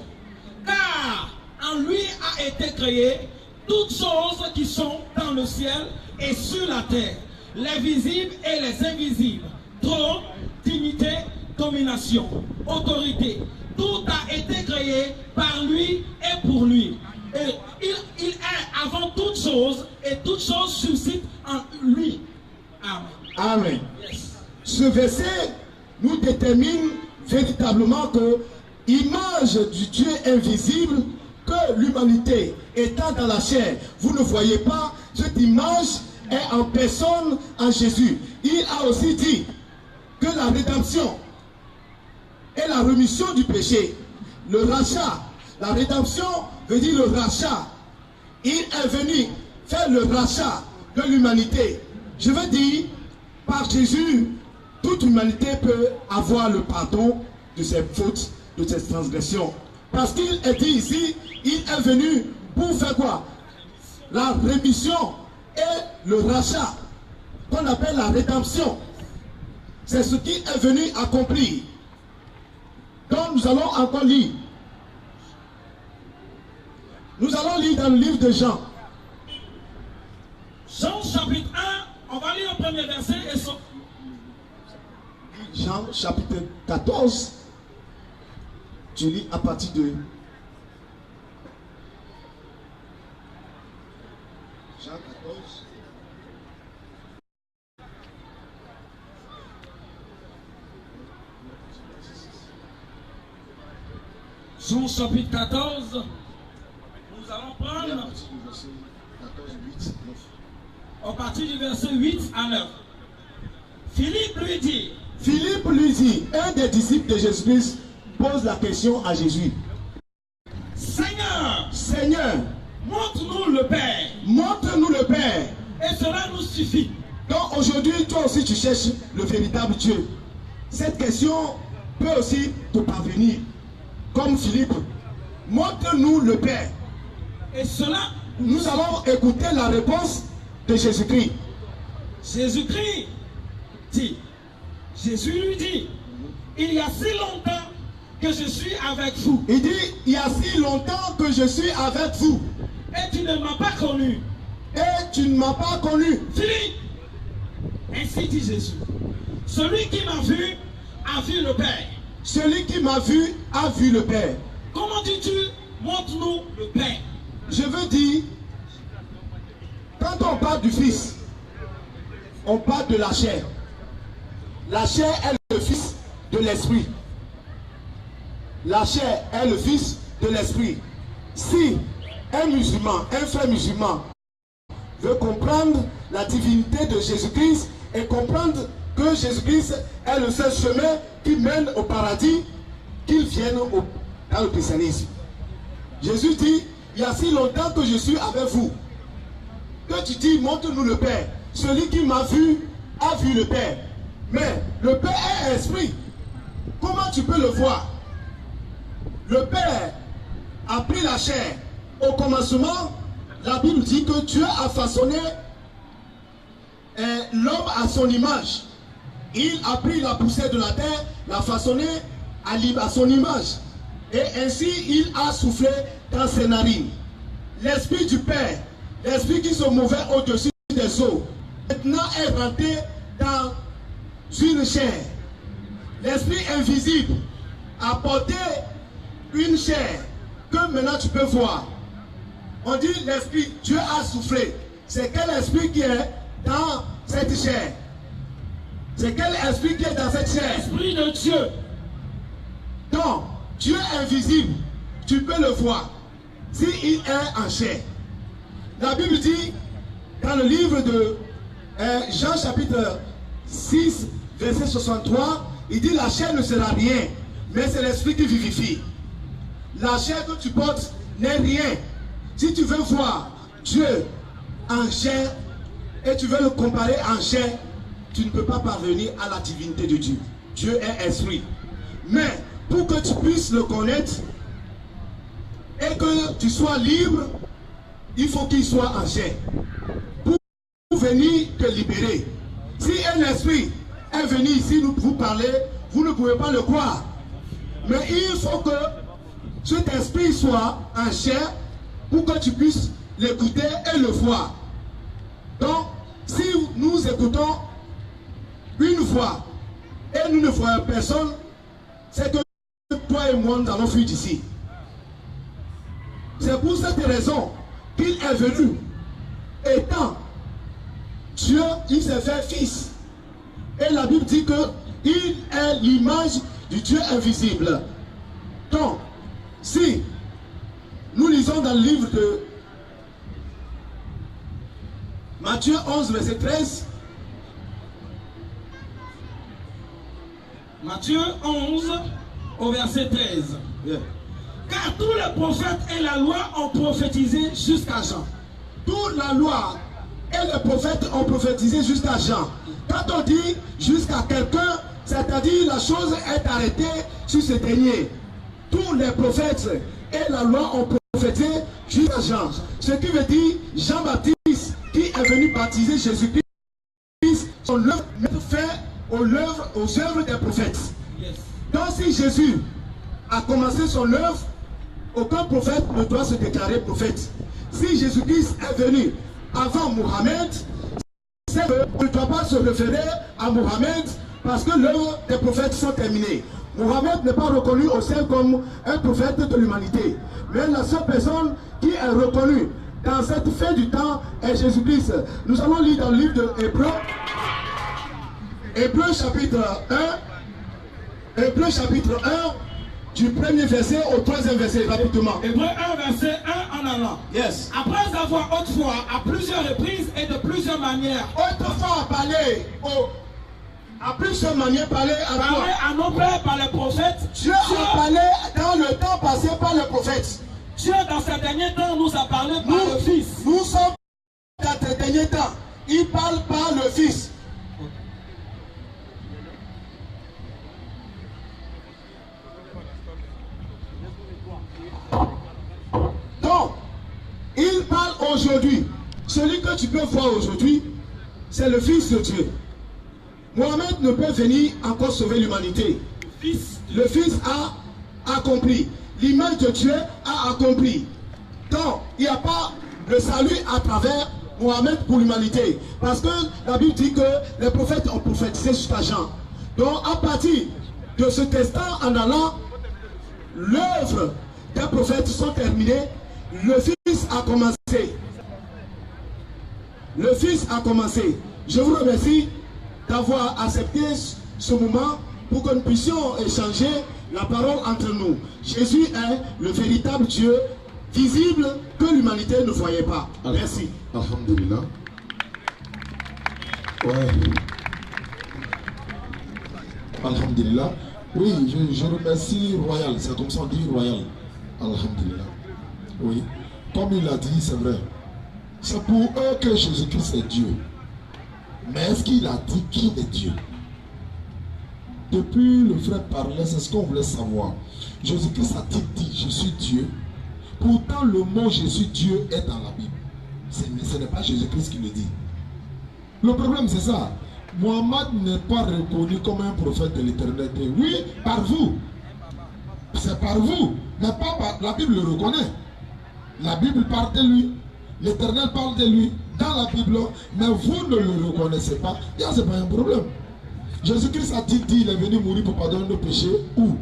Speaker 6: Car en lui a été créé toutes choses qui sont dans le ciel et sur la terre, les visibles et les invisibles, trône, dignité, domination, autorité. Tout a été créé par lui et pour lui. Et il est avant toutes choses et toutes choses subsistent en lui. Amen.
Speaker 7: Amen.
Speaker 6: Yes.
Speaker 7: Ce verset nous détermine véritablement que image du Dieu invisible, que l'humanité étant dans la chair, vous ne voyez pas, cette image est en personne en Jésus. Il a aussi dit que la rédemption et la rémission du péché, le rachat, la rédemption veut dire le rachat. Il est venu faire le rachat de l'humanité. Je veux dire, par Jésus, toute humanité peut avoir le pardon de ses fautes, de ses transgressions. Parce qu'il est dit ici, il est venu pour faire quoi? La rémission et le rachat, qu'on appelle la rédemption. C'est ce qu'il est venu accomplir. Donc nous allons encore lire. Nous allons lire dans le livre de Jean.
Speaker 6: Jean chapitre 1, on va lire le premier verset et son...
Speaker 7: Jean chapitre 14. Tu lis à partir de Jean 14.
Speaker 6: Jean chapitre 14, nous allons prendre à partir du verset 8 à 9. Philippe lui dit,
Speaker 7: un des disciples de Jésus-Christ pose la question à Jésus. Seigneur,
Speaker 6: montre-nous le Père.
Speaker 7: Montre-nous le Père.
Speaker 6: Et cela nous suffit.
Speaker 7: Donc aujourd'hui, toi aussi tu cherches le véritable Dieu. Cette question peut aussi te parvenir. Comme Philippe, montre-nous le Père.
Speaker 6: Et cela,
Speaker 7: nous allons écouter la réponse de Jésus-Christ.
Speaker 6: Jésus-Christ dit, Jésus lui dit, il y a si longtemps que je suis avec vous.
Speaker 7: Il dit, il y a si longtemps que je suis avec vous.
Speaker 6: Et tu ne m'as pas connu.
Speaker 7: Et tu ne m'as pas connu.
Speaker 6: Philippe, ainsi dit Jésus, celui qui m'a vu a vu le Père.
Speaker 7: Celui qui m'a vu a vu le Père.
Speaker 6: Comment dis-tu, montre-nous le Père?
Speaker 7: Je veux dire, quand on parle du Fils, on parle de la chair. La chair est le Fils de l'Esprit. La chair est le Fils de l'Esprit. Si un musulman, un frère musulman, veut comprendre la divinité de Jésus-Christ et comprendre que Jésus-Christ est le seul chemin qui mène au paradis, qu'il vienne dans le christianisme. Jésus dit, il y a si longtemps que je suis avec vous, que tu dis, montre-nous le Père. Celui qui m'a vu a vu le Père. Mais le Père est esprit. Comment tu peux le voir? Le Père a pris la chair. Au commencement, la Bible dit que Dieu a façonné l'homme à son image. Il a pris la poussière de la terre, l'a façonné à son image. Et ainsi, il a soufflé dans ses narines. L'esprit du Père, l'esprit qui se mouvait au-dessus des eaux, maintenant est rentré dans une chair. L'esprit invisible a porté une chair que maintenant tu peux voir. On dit l'esprit, Dieu a soufflé. C'est quel esprit qui est dans cette chair? C'est quel esprit qui est dans cette chair?
Speaker 6: L'esprit de Dieu.
Speaker 7: Donc, Dieu invisible, tu peux le voir s'il est en chair. La Bible dit dans le livre de Jean chapitre 6 verset 63, il dit la chair ne sera rien, mais c'est l'esprit qui vivifie. La chair que tu portes n'est rien. Si tu veux voir Dieu en chair et tu veux le comparer en chair, tu ne peux pas parvenir à la divinité de Dieu. Dieu est esprit. Mais pour que tu puisses le connaître et que tu sois libre, il faut qu'il soit en chair. Pour venir te libérer. Si un esprit est venu ici vous parler, vous ne pouvez pas le croire. Mais il faut que cet esprit soit en chair pour que tu puisses l'écouter et le voir. Donc, si nous écoutons une fois et nous ne voyons personne, c'est que toi et moi nous allons fuir d'ici. C'est pour cette raison qu'il est venu. Étant Dieu, il s'est fait fils. Et la Bible dit qu'il est l'image du Dieu invisible. Donc, si nous lisons dans le livre de Matthieu 11, verset 13.
Speaker 6: Matthieu 11, au verset 13.
Speaker 7: Yeah.
Speaker 6: Car tous les prophètes et la loi ont prophétisé jusqu'à Jean.
Speaker 7: Toute la loi et les prophètes ont prophétisé jusqu'à Jean. Quand on dit jusqu'à quelqu'un, c'est-à-dire la chose est arrêtée sur ce dernier. Tous les prophètes et la loi ont prophétisé jusqu'à Jean. Ce qui veut dire Jean-Baptiste qui est venu baptiser Jésus-Christ, son œuvre fait aux œuvres des prophètes.
Speaker 6: Yes.
Speaker 7: Donc si Jésus a commencé son œuvre, aucun prophète ne doit se déclarer prophète. Si Jésus-Christ est venu avant Mohammed, c'est qu'on ne doit pas se référer à Mohammed parce que l'œuvre des prophètes sont terminées. Mohammed n'est pas reconnu au ciel comme un prophète de l'humanité. Mais la seule personne qui est reconnue dans cette fin du temps est Jésus-Christ. Nous allons lire dans le livre de Hébreux. Hébreux chapitre 1. Hébreux chapitre 1. Du premier verset au troisième verset, rapidement.
Speaker 6: Hébreux 1, verset 1 en allant.
Speaker 7: Yes.
Speaker 6: Après avoir autrefois, à plusieurs reprises et de plusieurs manières,
Speaker 7: Autrefois à plusieurs manières parlé à
Speaker 6: parlé
Speaker 7: toi.
Speaker 6: à nos pères par les prophètes,
Speaker 7: Dieu a parlé dans le temps passé par les prophètes.
Speaker 6: Dieu dans ces derniers temps nous a parlé par le Fils.
Speaker 7: Nous sommes dans ces derniers temps. Il parle par le Fils. Donc, il parle aujourd'hui. Celui que tu peux voir aujourd'hui, c'est le Fils de Dieu. Mohamed ne peut venir encore sauver l'humanité. Le Fils a accompli. L'image de Dieu a accompli. Donc, il n'y a pas de salut à travers Mohamed pour l'humanité. Parce que la Bible dit que les prophètes ont prophétisé jusqu'à Jean. Donc, à partir de ce instant en allant, l'œuvre des prophètes sont terminées. Le Fils a commencé. Le Fils a commencé. Je vous remercie d'avoir accepté ce moment pour que nous puissions échanger la parole entre nous. Jésus est le véritable Dieu visible que l'humanité ne voyait pas. Merci.
Speaker 5: Alhamdulillah. Ouais. Alhamdulillah. Oui, je remercie Royal. C'est comme ça on dit Royal. Alhamdulillah. Oui. Comme il a dit, c'est vrai. C'est pour eux que Jésus-Christ est Dieu. Mais est-ce qu'il a dit qui est Dieu? Depuis le frère parlait, c'est ce qu'on voulait savoir. Jésus-Christ a-t-il dit, je suis Dieu? Pourtant, le mot je suis Dieu est dans la Bible. Ce n'est pas Jésus-Christ qui le dit. Le problème, c'est ça. Mohammed n'est pas reconnu comme un prophète de l'éternité. Oui, par vous. C'est par vous. Mais pas par... La Bible le reconnaît. La Bible parle de lui. L'Éternel parle de lui dans la Bible, mais vous ne le reconnaissez pas. Ce n'est pas un problème. Jésus-Christ a-t-il dit il est venu mourir pour pardonner nos péchés? Où?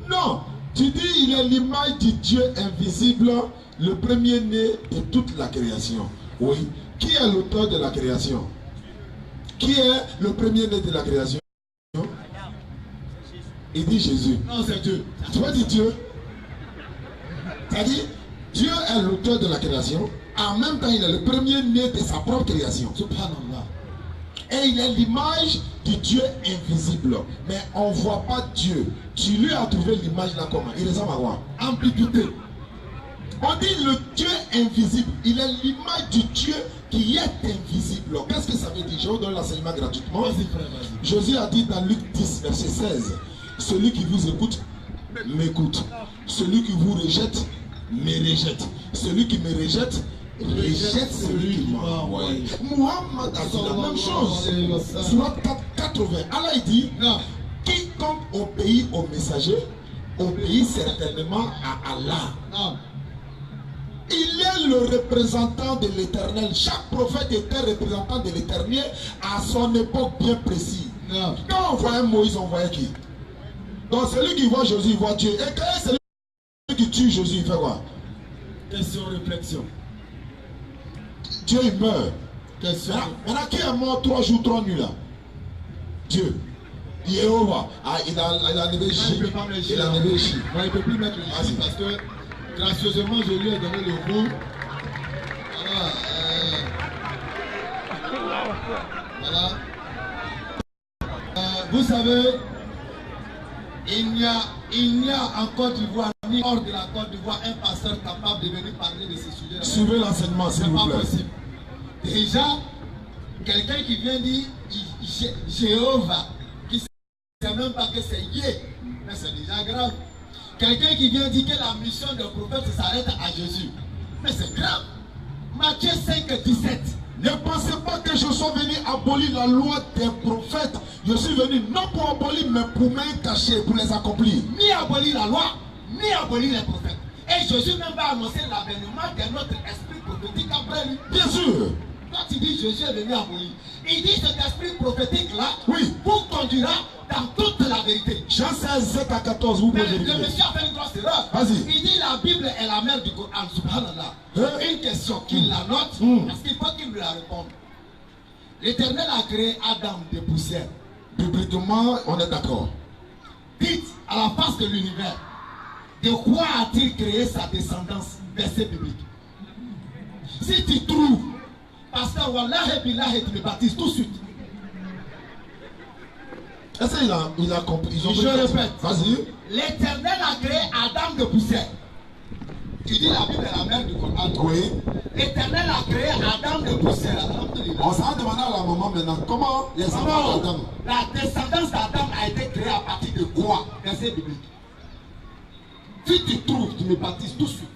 Speaker 5: Non. Tu dis il est l'image du Dieu invisible, le premier-né de toute la création. Oui. Qui est l'auteur de la création? Qui est le premier-né de la création? Il dit Jésus. Non, c'est Dieu. Tu vois dire Dieu? C'est-à-dire Dieu est l'auteur de la création. En même temps, il est le premier-né de sa propre création. Subhanallah. Et il est l'image du Dieu invisible. Mais on ne voit pas Dieu. Tu lui as trouvé l'image là comment? Il ressemble à quoi? Ambiguïté. On dit le Dieu invisible. Il est l'image du Dieu qui est invisible. Qu'est-ce que ça veut dire? Je vous donne l'enseignement gratuitement.
Speaker 3: Vas-y, frère, vas-y.
Speaker 5: Jésus a dit dans Luc 10, verset 16, celui qui vous écoute, m'écoute. Celui qui vous rejette, me rejette. Celui qui me rejette, rejette celui qui m'a envoyé. Muhammad a dit la même chose. Surat 80. Allah dit, quiconque obéit au messager, obéit certainement à Allah. Il est le représentant de l'Éternel. Chaque prophète était représentant de l'Éternel à son époque bien précise. Quand on voyait Moïse, on voyait qui? Donc celui qui voit Jésus, il voit Dieu. Et quand celui qui tue Jésus, il fait quoi?
Speaker 3: Question, réflexion.
Speaker 5: Dieu, il meurt.
Speaker 3: Question.
Speaker 5: Maintenant, qui est mort 3 jours, 3 nuits là? Dieu. Jéhovah. Ah, il a enlevé J. Il a enlevé J.
Speaker 3: Il ne peut plus mettre le J parce que gracieusement, je lui ai donné le mot. Voilà. Vous savez, il n'y a en Côte d'Ivoire, ni hors de la Côte d'Ivoire, un pasteur capable de venir parler de ces sujets.
Speaker 5: Suivez l'enseignement, s'il vous plaît.
Speaker 3: Possible. Déjà, quelqu'un qui vient dire Jéhovah, qui ne sait même pas que c'est Yé, mais c'est déjà grave. Quelqu'un qui vient dire que la mission de prophète s'arrête à Jésus, mais c'est grave. Matthieu 5, 17.
Speaker 5: Ne pensez pas que je sois venu abolir la loi des prophètes. Je suis venu non pour abolir, mais pour mettre caché, pour les accomplir.
Speaker 3: Ni abolir la loi, ni abolir les prophètes. Et Jésus même va annoncer l'avènement de notre esprit prophétique après lui.
Speaker 5: Bien sûr.
Speaker 3: Quand il dit Jésus est venu abolir, il dit cet esprit prophétique-là,
Speaker 5: oui,
Speaker 3: vous conduira dans toute la vérité.
Speaker 5: Jean 16, 7 à 14, vous pouvez vérifier.
Speaker 3: Le monsieur a fait une grosse erreur.
Speaker 5: Vas-y.
Speaker 3: Il dit la Bible est la mère du Coran, subhanallah. Une question qu'il la note, parce qu'il faut qu'il me la réponde. L'Éternel a créé Adam de poussière.
Speaker 5: Bibliquement, on est d'accord.
Speaker 3: Dites à la face de l'univers, de quoi a-t-il créé sa descendance? Verset biblique. Si tu trouves, pasteur Wallah et Billah et tu me baptises tout de suite.
Speaker 5: Est-ce qu'il a compris?
Speaker 3: Je répète.
Speaker 5: Vas-y.
Speaker 3: L'Éternel a créé Adam de poussière. Tu dis la Bible est la mère du Coran.
Speaker 5: Oui.
Speaker 3: L'Éternel a créé Adam de poussière.
Speaker 5: On s'en demande à la maman maintenant. Comment les enfants d'Adam?
Speaker 3: La descendance d'Adam a été créée à partir de quoi? Verset biblique. Si tu trouves, tu me baptises tout de suite.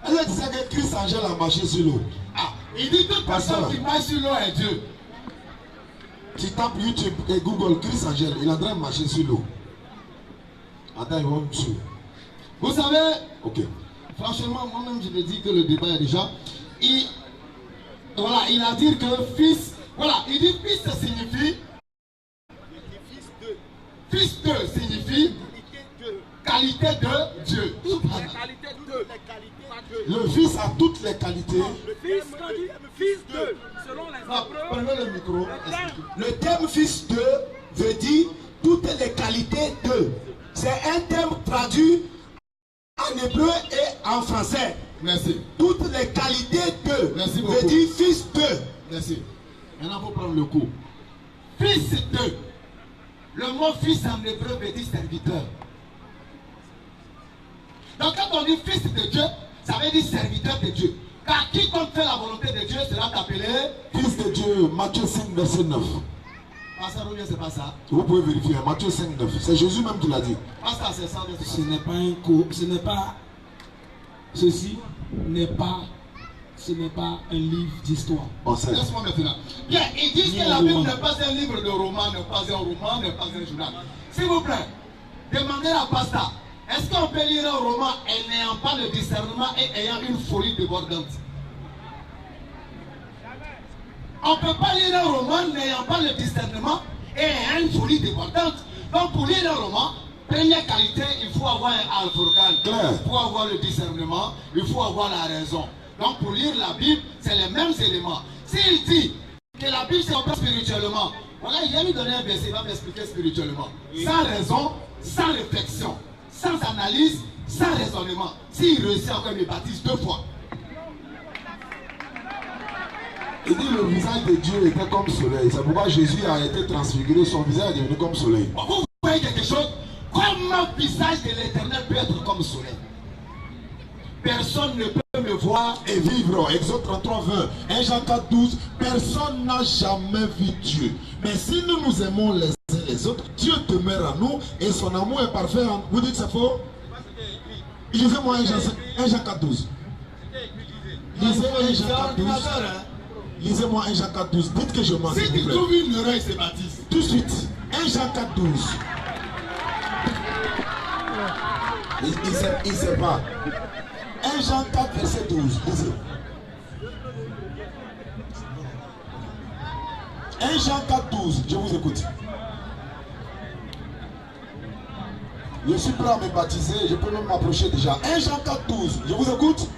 Speaker 5: Elle disait que Christ Angèle a marché sur l'eau.
Speaker 3: Ah, il dit toute personne qui marche sur l'eau est Dieu.
Speaker 5: Tu tapes YouTube et Google Christ Angèle, il est en train de marcher sur l'eau. Attends, ils vont me tuer.
Speaker 3: Vous savez,
Speaker 5: ok.
Speaker 3: Franchement, moi-même, je me dis que le débat est déjà. Voilà, il a dit que fils. Voilà, il dit fils signifie. Fils de signifie qualité de Dieu.
Speaker 5: Le fils a toutes les qualités.
Speaker 2: Le fils de, selon les Hébreux.
Speaker 3: Prenez le micro.
Speaker 7: Le terme fils de veut dire toutes les qualités de. C'est un terme traduit en hébreu et en français.
Speaker 3: Merci.
Speaker 7: Toutes les qualités de.
Speaker 3: Merci beaucoup.
Speaker 7: Veut dire fils de.
Speaker 3: Merci. Maintenant, il faut prendre le coup. Fils de. Le mot fils en hébreu veut dire serviteur. Donc quand on dit fils de Dieu, ça veut dire serviteur de Dieu. Car quiconque fait la volonté de Dieu sera appelé
Speaker 5: fils de Dieu. Matthieu 5, verset 9.
Speaker 3: Pasteur, ou bien c'est pas ça?
Speaker 5: Vous pouvez vérifier. Matthieu 5, 9. C'est Jésus même qui l'a dit.
Speaker 3: Pasteur, c'est ça.
Speaker 6: Ce n'est pas un cours. Ce n'est pas. Ceci n'est pas. Ce n'est pas un livre d'histoire.
Speaker 3: Laisse-moi maintenant. Bien, ils disent que la Bible n'est pas un livre de roman, n'est pas un roman, n'est pas un journal. S'il vous plaît, demandez à Pasteur. Est-ce qu'on peut lire un roman en n'ayant pas le discernement et ayant une folie débordante? On ne peut pas lire un roman n'ayant pas le discernement et ayant une folie débordante. Donc pour lire un roman, première qualité, il faut avoir un al-Furqan. Il faut avoir le discernement, il faut avoir la raison. Donc pour lire la Bible, c'est les mêmes éléments. S'il dit que la Bible c'est pas spirituellement, voilà, il vient lui donner un verset, il va m'expliquer spirituellement. Sans raison, sans réflexion, sans analyse, sans raisonnement. S'il réussit encore, il me baptise 2 fois.
Speaker 5: Il dit le visage de Dieu était comme soleil. C'est pourquoi Jésus a été transfiguré, son visage est devenu comme soleil.
Speaker 3: Vous voyez quelque chose? Comment le visage de l'Éternel peut être comme soleil? Personne ne peut
Speaker 5: me voir et vivre. Exode 33, 20. 1 Jean 4, 12. Personne n'a jamais vu Dieu. Mais si nous nous aimons les uns les autres, Dieu demeure en nous et son amour est parfait. Vous dites que c'est faux? Lisez-moi 1 Jean 4, 12. Lisez 1 Jean 4, 12. Lisez-moi 1 Jean 4, 12. Dites que je mens.
Speaker 1: Si tu trouves une erreur, il se baptise.
Speaker 5: Tout de suite. 1 Jean 4, 12. Il ne sait pas. 1 Jean 4, verset 12. Lisez. 1 Jean 4, 12. Je vous écoute. Je suis prêt à me baptiser. Je peux même m'approcher déjà. 1 Jean 4, 12. Je vous écoute.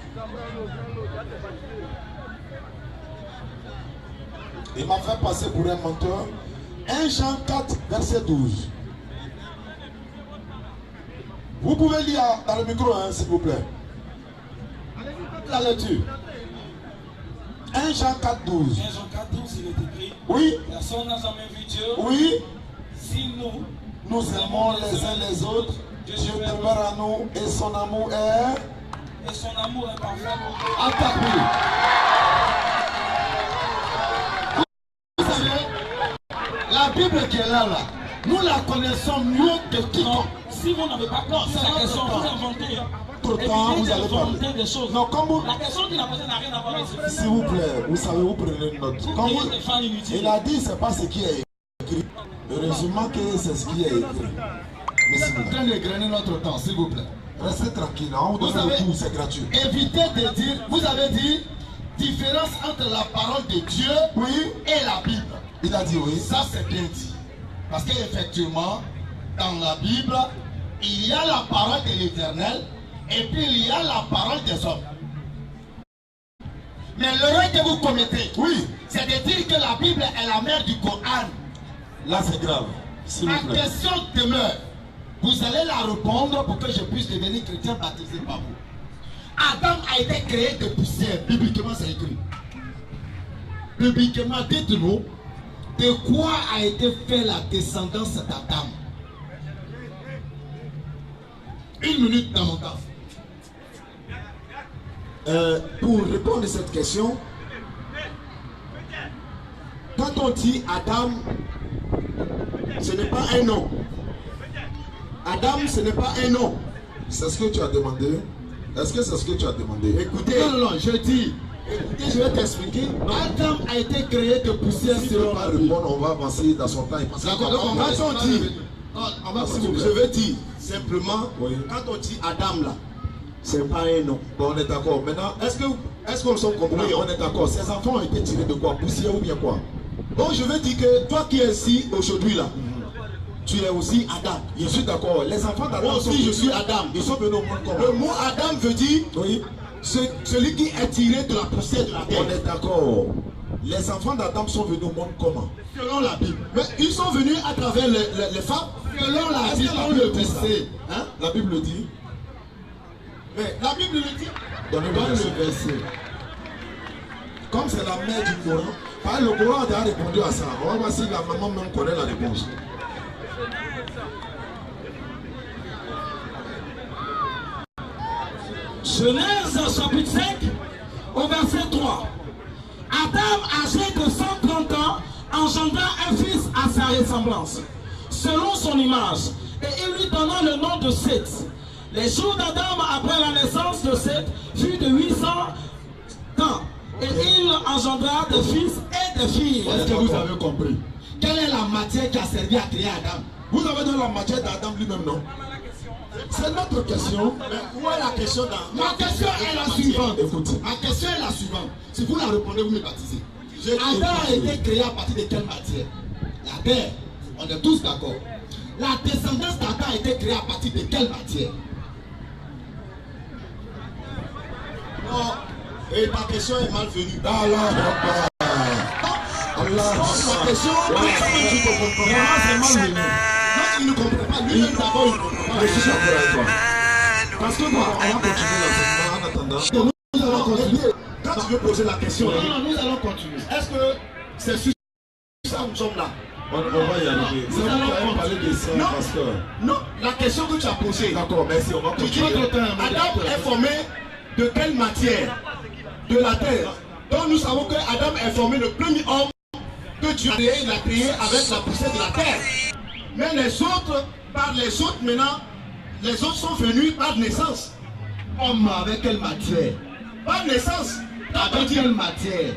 Speaker 5: Il m'a fait passer pour un menteur. 1 Jean 4, verset 12. Vous pouvez lire dans le micro, hein, s'il vous plaît. La lecture. 1 Jean 4, 12.
Speaker 6: 1 Jean 4, 12, il est écrit.
Speaker 5: Oui.
Speaker 6: Personne n'a jamais vu Dieu.
Speaker 5: Oui.
Speaker 6: Si
Speaker 5: nous aimons les uns les autres, Dieu demeure en nous et son amour est.
Speaker 6: Et son amour est parfait.
Speaker 1: Attaque-lui. Vous savez, la Bible qui est là, nous la connaissons mieux que quiconque.
Speaker 6: Si vous n'avez pas compris la question, vous inventez.
Speaker 5: Trop tard, vous allez parler.
Speaker 6: Des choses.
Speaker 5: Non, comme vous...
Speaker 6: La question qu'il a posée n'a rien à voir avec ce.
Speaker 5: S'il vous plaît, vous savez, vous prenez une note. Comme vous... Il a dit, c'est pas ce qui est écrit. Heureusement que c'est ce qui est écrit. Mais
Speaker 1: vous êtes en train de grainer notre temps, s'il vous plaît.
Speaker 5: Restez tranquille, on vous donne le coup, c'est gratuit.
Speaker 1: Évitez de dire, vous avez dit, différence entre la parole de Dieu, oui, et la Bible.
Speaker 5: Il a dit oui.
Speaker 1: Ça, c'est bien dit. Parce qu'effectivement, dans la Bible, il y a la parole de l'Éternel et puis il y a la parole des hommes. Mais l'erreur que vous commettez, oui, c'est de dire que la Bible est la mère du Coran.
Speaker 5: Là, c'est grave.
Speaker 1: Ma question demeure. Vous allez la répondre pour que je puisse devenir chrétien baptisé par vous. Adam a été créé de poussière. Bibliquement, c'est écrit. Bibliquement, dites-nous de quoi a été fait la descendance d'Adam. Une minute dans mon temps.
Speaker 5: Pour répondre à cette question, quand on dit Adam, ce n'est pas un nom. Adam, ce n'est pas un nom. C'est ce que tu as demandé. Est-ce que c'est ce que tu as demandé?
Speaker 1: Écoutez, non, je dis. Écoutez, je vais t'expliquer. Adam a été créé de poussière.
Speaker 5: Si tu ne veux pas répondre, on va avancer dans son temps.
Speaker 1: D'accord, donc quand on dit.
Speaker 5: Je veux dire simplement, quand on dit Adam là, c'est pas un nom. Bon, on est d'accord. Maintenant, est-ce qu'on s'en comprend? Oui, on est d'accord. Ces enfants ont été tirés de quoi? Poussière ou bien quoi? Bon, je veux dire que toi qui es ici aujourd'hui là, tu es aussi Adam. Je suis d'accord. Les enfants d'Adam. Moi aussi, je suis Adam. Ils sont venus au monde comment? Le mot Adam veut dire oui, celui qui est tiré de la poussière de la terre. On est d'accord. Les enfants d'Adam sont venus au monde comment?
Speaker 1: Selon la Bible.
Speaker 5: Mais ils sont venus à travers les femmes.
Speaker 1: Selon la Bible, on le dit.
Speaker 5: Hein? La Bible le dit.
Speaker 1: Mais la Bible le dit.
Speaker 5: Donnez-le le verset. Comme c'est la mère du Coran, le Coran a répondu à ça. On va voir si la maman même connaît la réponse.
Speaker 6: Genèse chapitre 5 au verset 3. Adam, âgé de 130 ans, engendra un fils à sa ressemblance, selon son image, et il lui donna le nom de Seth. Les jours d'Adam après la naissance de Seth furent de 800 ans, et il engendra des fils et des filles.
Speaker 1: Est-ce que vous avez compris? Quelle est la matière qui a servi à créer Adam?
Speaker 5: Vous avez donné la matière d'Adam lui-même, non? C'est notre question.
Speaker 1: Mais où est la question dans... Ma question est la suivante. Écoutez. Ma question est la suivante. Si vous la répondez, vous me baptisez. Adam a été créé à partir de quelle matière? La terre. On est tous d'accord. La descendance d'Adam a été créée à partir de quelle matière?
Speaker 5: Non. Et ta question est malvenue. Allah. Ma question, c'est malvenu. Non, il ne comprend pas. Lui-même d'abord, il ne comprend pas. Je suis d'accord avec toi. Parce que moi, on va continuer l'enseignement en attendant. Nous allons continuer. Quand tu veux poser la question,
Speaker 1: non, nous allons continuer. Est-ce que c'est sur ça que nous sommes là?
Speaker 5: On va y arriver.
Speaker 1: Nous allons
Speaker 5: parler de ça,
Speaker 1: non, la question que tu as posée.
Speaker 5: D'accord, merci. On va continuer.
Speaker 1: Adam est formé
Speaker 7: De quelle matière? De la terre. Donc nous savons que Adam est formé le premier homme que Dieu a créé. Il a créé avec la poussière de la terre. Mais les autres, par les autres maintenant, les autres sont venus par naissance.
Speaker 3: Homme avec quelle matière?
Speaker 7: Par naissance.
Speaker 3: Avec quelle matière?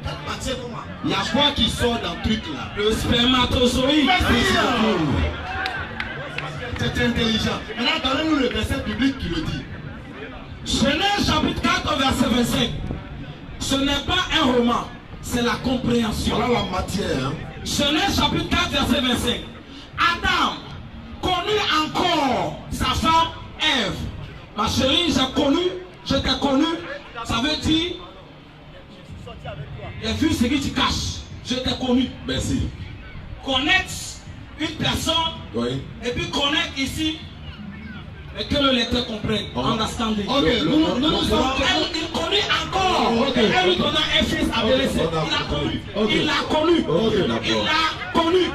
Speaker 7: Quelle matière comment?
Speaker 3: Il y a quoi qui sort dans le truc là?
Speaker 6: Le spermatozoïde.
Speaker 3: C'est intelligent. Maintenant, donnez-nous le verset biblique qui le dit.
Speaker 6: Genèse chapitre 4, verset 25. Ce n'est pas un roman, c'est la compréhension.
Speaker 5: Voilà la matière. Hein.
Speaker 6: Genèse chapitre 4, verset 25. Adam connut encore sa femme Ève. Ma chérie, je t'ai connu. Ça veut dire, j'ai vu ce que tu caches. Je t'ai connu.
Speaker 5: Merci.
Speaker 6: Connaître une personne,
Speaker 5: Oui.
Speaker 6: et puis connaître ici, et que le lecteur comprenne. Understanding.
Speaker 3: Ok, nous sommes.
Speaker 6: Il connaît encore. Elle lui donna un fils adolescent. Il l'a connu. Il l'a connu.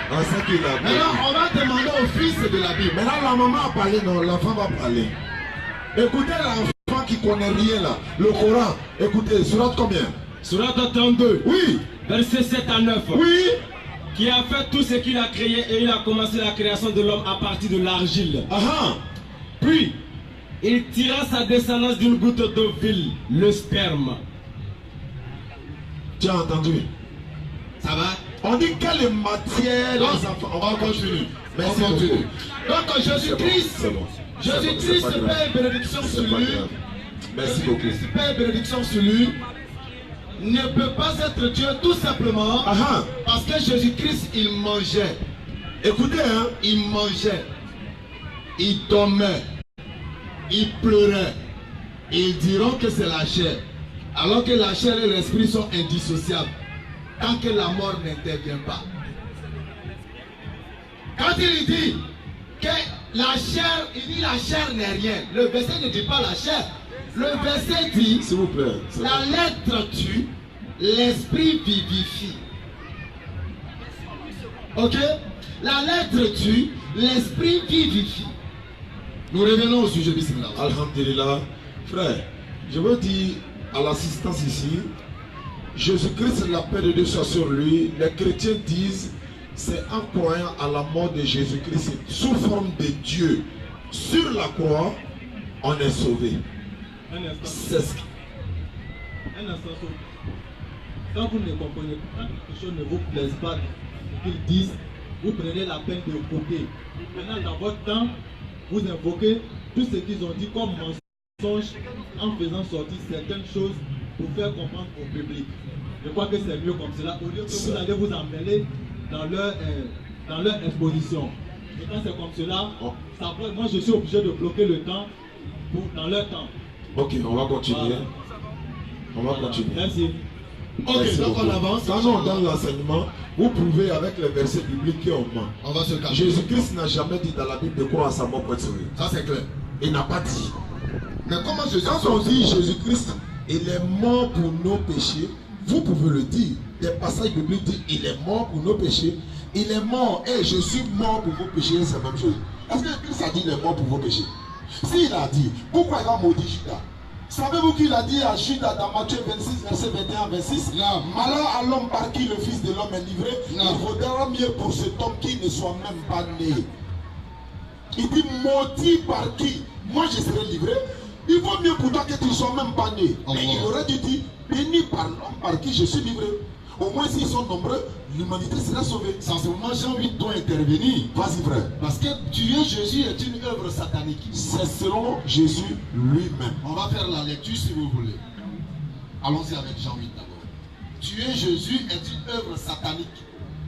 Speaker 5: Ah, c'est qu'il a.
Speaker 3: Maintenant, on va demander au fils de la Bible.
Speaker 5: Maintenant, la maman a parlé, non, l'enfant va parler. Écoutez l'enfant qui connaît rien là. Le Coran, écoutez, surat combien?
Speaker 10: Surat 32.
Speaker 5: Oui.
Speaker 10: Versets 7 à 9.
Speaker 5: Oui.
Speaker 10: Qui a fait tout ce qu'il a créé et il a commencé la création de l'homme à partir de l'argile. Puis, il tira sa descendance d'une goutte d'eau vile, le sperme.
Speaker 5: Tu as entendu?
Speaker 3: Ça va?
Speaker 5: On dit quelle matière les enfants.
Speaker 3: On va continuer.
Speaker 5: Merci
Speaker 3: On continue.
Speaker 5: beaucoup.
Speaker 3: Donc Jésus-Christ,
Speaker 5: C'est bon.
Speaker 3: Jésus-Christ, Père et bénédiction sur lui.
Speaker 5: Merci beaucoup.
Speaker 3: Jésus-Christ, Père et bénédiction sur lui, ne peut pas être Dieu tout simplement parce que Jésus-Christ, il mangeait.
Speaker 5: Écoutez, hein,
Speaker 3: il mangeait, il dormait, il pleurait. Ils diront que c'est la chair, alors que la chair et l'esprit sont indissociables tant que la mort n'intervient pas. Quand il dit que la chair, il dit la chair n'est rien. Le verset ne dit pas la chair. Le verset dit,
Speaker 5: s'il vous plaît,
Speaker 3: la lettre tue, l'esprit vivifie. Ok? La lettre tue, l'esprit vivifie. Nous revenons au sujet bismillah.
Speaker 5: Alhamdulillah. Frère, je veux dire à l'assistance ici, Jésus-Christ, la paix de Dieu soit sur lui. Les chrétiens disent, c'est en croyant à la mort de Jésus-Christ sous forme de Dieu sur la croix, on est sauvé. C'est ce qui...
Speaker 11: Un instant, quand vous ne comprenez pas, quelque chose ne vous plaise pas, ce qu'ils disent, vous prenez la peine de copier. Maintenant, dans votre temps, vous invoquez tout ce qu'ils ont dit comme mensonge en faisant sortir certaines choses pour faire comprendre au public. Je crois que c'est mieux comme cela, au lieu que vous allez vous emmêler dans leur exposition. Et quand c'est comme cela, ça, moi je suis obligé de bloquer le temps dans leur temps.
Speaker 5: Ok, on va continuer. Voilà. On va continuer.
Speaker 11: Merci.
Speaker 3: Ok, donc on avance.
Speaker 5: Quand on donne l'enseignement, vous prouvez avec les versets bibliques qu'on ment.
Speaker 3: On va se calmer.
Speaker 5: Jésus-Christ n'a jamais dit dans la Bible de croire à sa mort pour être sauvé.
Speaker 3: Ça c'est clair.
Speaker 5: Il n'a pas dit.
Speaker 3: Mais comment
Speaker 5: quand on dit Jésus-Christ, il est mort pour nos péchés, vous pouvez le dire. Des passages bibliques disent il est mort pour nos péchés. Il est mort. Et je suis mort pour vos péchés, c'est la même chose. Est-ce que Christ a dit il est mort pour vos péchés? S'il a dit, pourquoi il a maudit Judas? Savez-vous qu'il a dit à Judas dans Matthieu 26, verset 21-26? Malheur à l'homme par qui le Fils de l'homme est livré, il vaudra mieux pour cet homme qui ne soit même pas né. Il dit maudit par qui? Moi je serai livré. Il vaut mieux pour toi que tu ne sois même pas né. Mais il aurait dû dire béni par l'homme par qui je suis livré. Au moins s'ils sont nombreux, l'humanité sera sauvée.
Speaker 3: Sans ce moment, Jean 8 doit intervenir.
Speaker 5: Vas-y frère.
Speaker 3: Parce que tuer Jésus est une œuvre satanique.
Speaker 5: C'est selon Jésus lui-même.
Speaker 3: On va faire la lecture si vous voulez. Allons-y avec Jean 8 d'abord. Tuer Jésus est une œuvre satanique.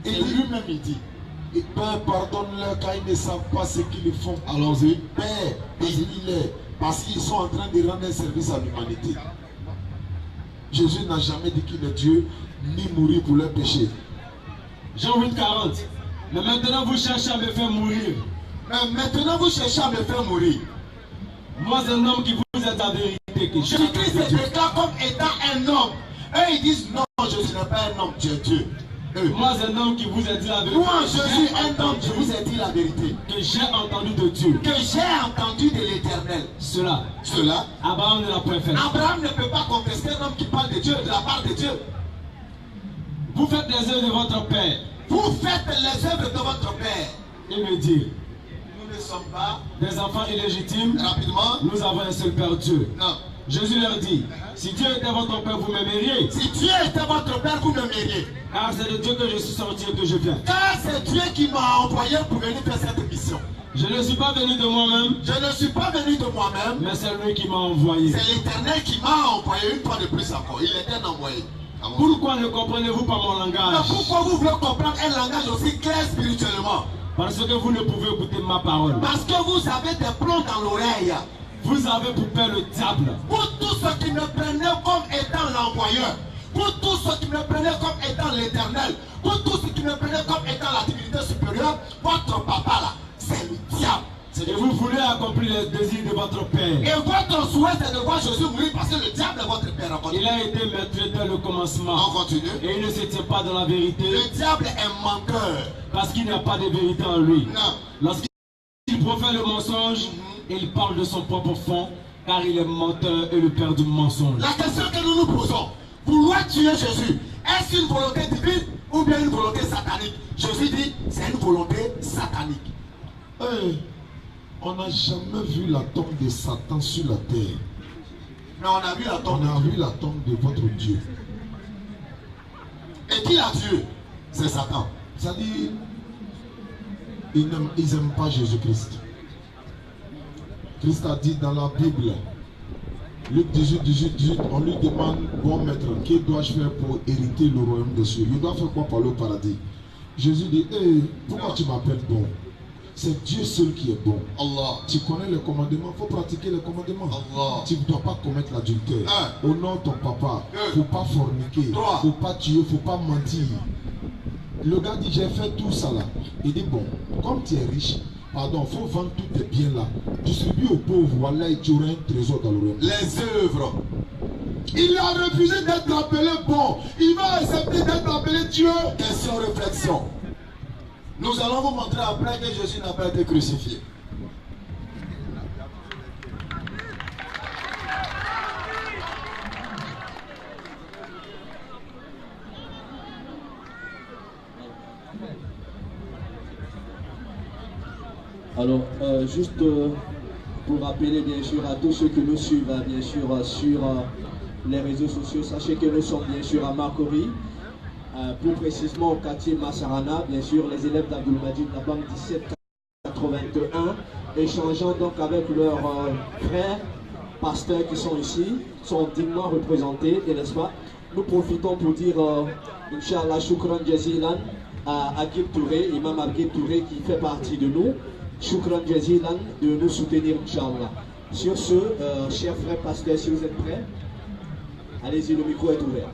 Speaker 3: Et lui-même il dit.
Speaker 5: Et Père, pardonne-leur car ils ne savent pas ce qu'ils font.
Speaker 3: Allons-y.
Speaker 5: Père, bénis-les parce qu'ils sont en train de rendre un service à l'humanité. Jésus n'a jamais dit qu'il est Dieu, ni mourir pour leurs péchés.
Speaker 10: Jean 8, 40. Mais maintenant vous cherchez à me faire mourir.
Speaker 3: Mais maintenant vous cherchez à me faire mourir.
Speaker 10: Moi, un homme qui vous êtes la vérité.
Speaker 3: Jésus-Christ se déclare comme étant un homme. Eux ils disent non, je ne suis pas un homme, tu es Dieu.
Speaker 10: Moi, un homme qui vous a dit la vérité.
Speaker 1: Moi, je suis un homme qui vous ai dit la vérité.
Speaker 10: Que j'ai entendu de Dieu.
Speaker 1: Que j'ai entendu de l'Éternel.
Speaker 10: Cela.
Speaker 1: Abraham
Speaker 10: ne l'a point fait.
Speaker 1: Abraham ne peut pas contester un homme qui parle de Dieu, de la part de Dieu.
Speaker 10: Vous faites les œuvres de votre père.
Speaker 1: Vous faites les œuvres de votre père.
Speaker 10: Il me dit.
Speaker 1: Nous ne sommes pas
Speaker 10: des enfants illégitimes.
Speaker 1: Rapidement.
Speaker 10: Nous avons un seul Père Dieu.
Speaker 1: Non.
Speaker 10: Jésus leur dit, si Dieu était votre Père, vous m'aimeriez.
Speaker 1: Si Dieu était votre Père, vous m'aimeriez.
Speaker 10: Car c'est de Dieu que je suis sorti et que je viens.
Speaker 1: Car c'est Dieu qui m'a envoyé pour venir faire cette mission.
Speaker 10: Je ne suis pas venu de moi-même.
Speaker 1: Je ne suis pas venu de moi-même.
Speaker 10: Mais c'est lui qui m'a envoyé.
Speaker 1: C'est l'Éternel qui m'a envoyé une fois de plus encore. Il était envoyé.
Speaker 10: Pourquoi ne comprenez-vous pas mon langage?
Speaker 1: Mais pourquoi vous voulez comprendre un langage aussi clair spirituellement?
Speaker 10: Parce que vous ne pouvez écouter ma parole.
Speaker 1: Parce que vous avez des plombs dans l'oreille.
Speaker 10: Vous avez pour père le diable.
Speaker 1: Pour tous ceux qui me prenaient comme étant l'envoyeur, pour tous ceux qui me prenaient comme étant l'Éternel, pour tous ceux qui me prenaient comme étant la divinité supérieure, votre papa là, c'est le diable.
Speaker 10: Et vous voulez accomplir les désirs de votre père.
Speaker 1: Et votre souhait c'est de voir Jésus mourir parce que le diable est votre père.
Speaker 10: Il a été maître dès le commencement.
Speaker 1: On continue.
Speaker 10: Et il ne se tient pas dans la vérité.
Speaker 1: Le diable est menteur.
Speaker 10: Parce qu'il n'y a pas de vérité en lui.
Speaker 1: Non.
Speaker 10: Lorsqu'il profère le mensonge, il parle de son propre fond, car il est menteur et le père du mensonge.
Speaker 1: La question que nous nous posons, vouloir tuer Jésus, est-ce une volonté divine ou bien une volonté satanique? Jésus dit, c'est une volonté satanique.
Speaker 5: Hey, on n'a jamais vu la tombe de Satan sur la terre.
Speaker 1: Mais on a vu la tombe.
Speaker 5: On a vu la tombe de votre Dieu.
Speaker 1: Et qui l'a tué? C'est Satan.
Speaker 5: C'est-à-dire, ils n'aiment pas Jésus-Christ. Christ a dit dans la Bible, Luc 18, on lui demande, bon maître, que dois-je faire pour hériter le royaume des cieux? Il doit faire quoi pour aller au paradis? Jésus dit, hey, pourquoi tu m'appelles bon? C'est Dieu seul qui est bon.
Speaker 1: Allah.
Speaker 5: Tu connais les commandements, il faut pratiquer les commandements.
Speaker 1: Allah.
Speaker 5: Tu ne dois pas commettre l'adultère. Honore ton papa. Il ne faut pas forniquer. Il ne faut pas tuer, il ne faut pas mentir. Le gars dit, j'ai fait tout ça là. Il dit, bon, comme tu es riche, pardon, il faut vendre tous tes biens là. Distribue aux pauvres, voilà, et tu auras un trésor dans le royaume.
Speaker 1: Les œuvres.
Speaker 5: Il a refusé d'être appelé bon. Il va accepter d'être appelé Dieu.
Speaker 1: Question réflexion. Nous allons vous montrer après que Jésus n'a pas été crucifié.
Speaker 12: Alors, juste pour rappeler bien sûr à tous ceux qui nous suivent, bien sûr, sur les réseaux sociaux, sachez que nous sommes bien sûr à Marcory, plus précisément au quartier Massarana, bien sûr, les élèves d'Abdul-Majid Nabang 1781, échangeant donc avec leurs frères pasteurs qui sont ici, sont dignement représentés, et n'est-ce pas? Nous profitons pour dire, Inch'Allah, Shukran Jazilan à Agib Touré, Imam Agib Touré qui fait partie de nous. Shukran Jazilan de nous soutenir, Inch'Allah. Sur ce, chers frères pasteurs, si vous êtes prêts, allez-y, le micro est ouvert.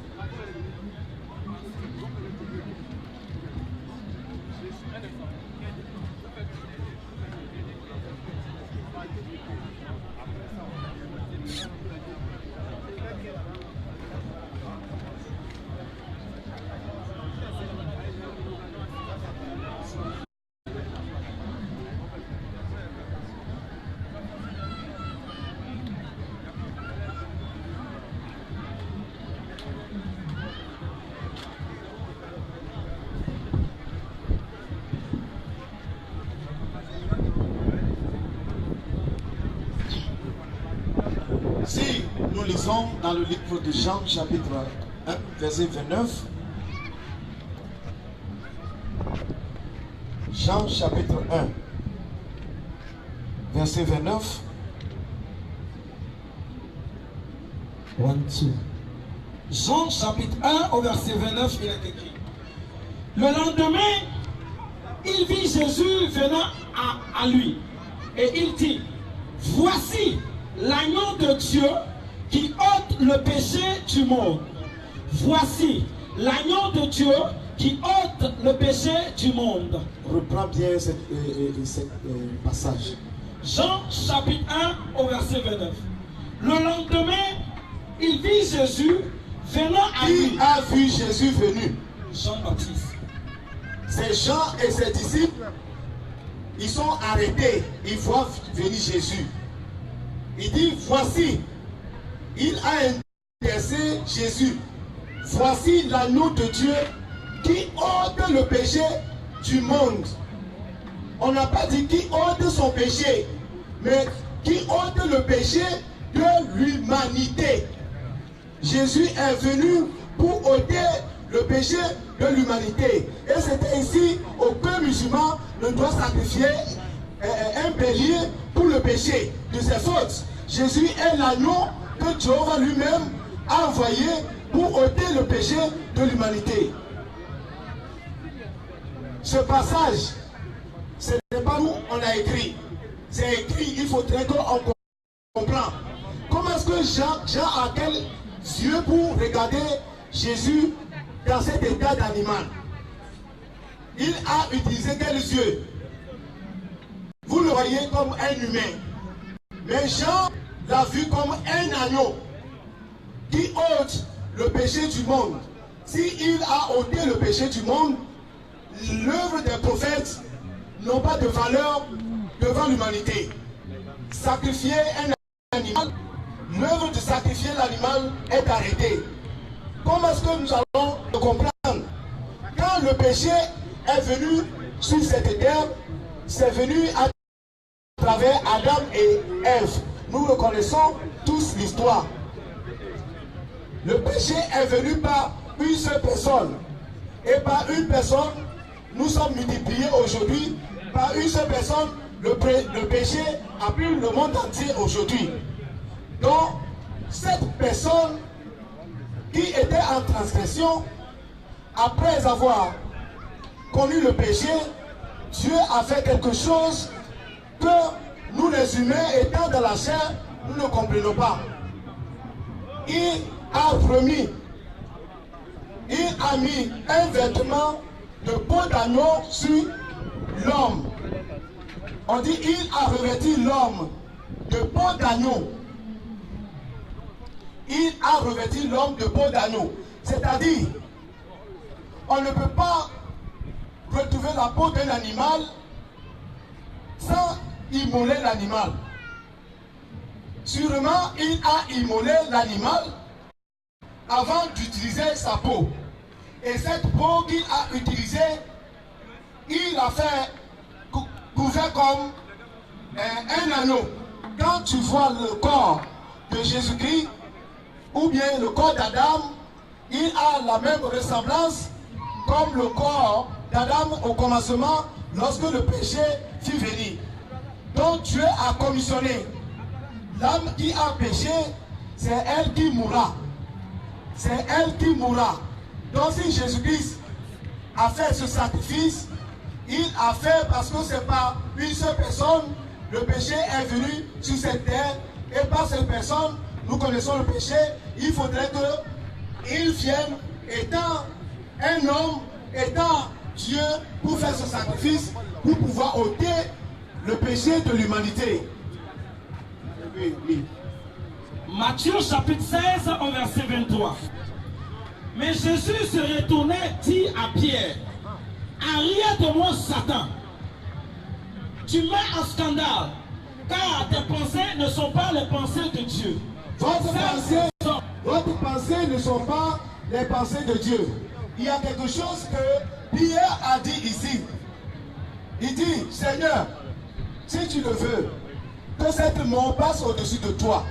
Speaker 1: Si nous lisons dans le livre de Jean, chapitre 1, verset 29, Jean, chapitre 1, verset 29,
Speaker 6: 1, 2. Jean, chapitre 1, au verset 29, il est écrit. Le lendemain, il vit Jésus venant à lui, et il dit, voici l'agneau de Dieu qui ôte le péché du monde. Voici l'agneau de Dieu qui ôte le péché du monde.
Speaker 1: Reprends bien ce passage.
Speaker 6: Jean chapitre 1 au verset 29. Le lendemain, il vit Jésus venant à lui.
Speaker 1: Qui a vu Jésus venu?
Speaker 6: Jean-Baptiste.
Speaker 1: C'est Jean et ses disciples, ils sont arrêtés, ils voient venir Jésus. Il dit, voici, il a intéressé Jésus. Voici l'agneau de Dieu qui ôte le péché du monde. On n'a pas dit qui ôte son péché, mais qui ôte le péché de l'humanité. Jésus est venu pour ôter le péché de l'humanité. Et c'était ici, aucun musulman ne doit sacrifier un bélier pour le péché de ses fautes. Jésus est l'agneau que Jéhovah lui-même a envoyé pour ôter le péché de l'humanité. Ce passage, ce n'est pas nous, on a écrit. C'est écrit, il faudrait qu'on comprenne. Comment est-ce que Jean a quel yeux pour regarder Jésus dans cet état d'animal? Il a utilisé quels yeux? Vous le voyez comme un humain. Mais Jean l'a vu comme un agneau qui ôte le péché du monde. S'il a ôté le péché du monde, l'œuvre des prophètes n'ont pas de valeur devant l'humanité. Sacrifier un animal, l'œuvre de sacrifier l'animal est arrêtée. Comment est-ce que nous allons le comprendre? Quand le péché est venu sur cette terre, c'est venu à travers Adam et Ève. Nous reconnaissons tous l'histoire. Le péché est venu par une seule personne. Et par une personne, nous sommes multipliés aujourd'hui. Par une seule personne, le péché a pris le monde entier aujourd'hui. Donc, cette personne qui était en transgression, après avoir connu le péché, Dieu a fait quelque chose que nous les humains étant dans la chair, nous ne comprenons pas. Il a mis un vêtement de peau d'agneau sur l'homme. On dit il a revêtu l'homme de peau d'agneau. Il a revêtu l'homme de peau d'agneau. C'est-à-dire, on ne peut pas retrouver la peau d'un animal sans immoler l'animal. Sûrement, il a immolé l'animal avant d'utiliser sa peau. Et cette peau qu'il a utilisée, il a fait couvert comme un anneau. Quand tu vois le corps de Jésus-Christ, ou bien le corps d'Adam, il a la même ressemblance comme le corps d'Adam au commencement lorsque le péché fut venu. Donc Dieu a commissionné l'âme qui a péché, c'est elle qui mourra. C'est elle qui mourra. Donc si Jésus-Christ a fait ce sacrifice, il a fait parce que c'est pas une seule personne, le péché est venu sur cette terre, et par cette personne, nous connaissons le péché, il faudrait qu'il vienne étant un homme, étant Dieu, pour faire ce sacrifice, pour pouvoir ôter le péché de l'humanité.
Speaker 6: Matthieu chapitre 16 au verset 23. Mais Jésus se retournait, dit à Pierre, arrière de moi Satan, tu mets en scandale, car tes pensées ne sont pas les pensées de Dieu.
Speaker 1: Votre pensée ne sont pas les pensées de Dieu. Il y a quelque chose que Pierre a dit ici. Il dit, Seigneur, si tu le veux, que cette mort passe au-dessus de toi.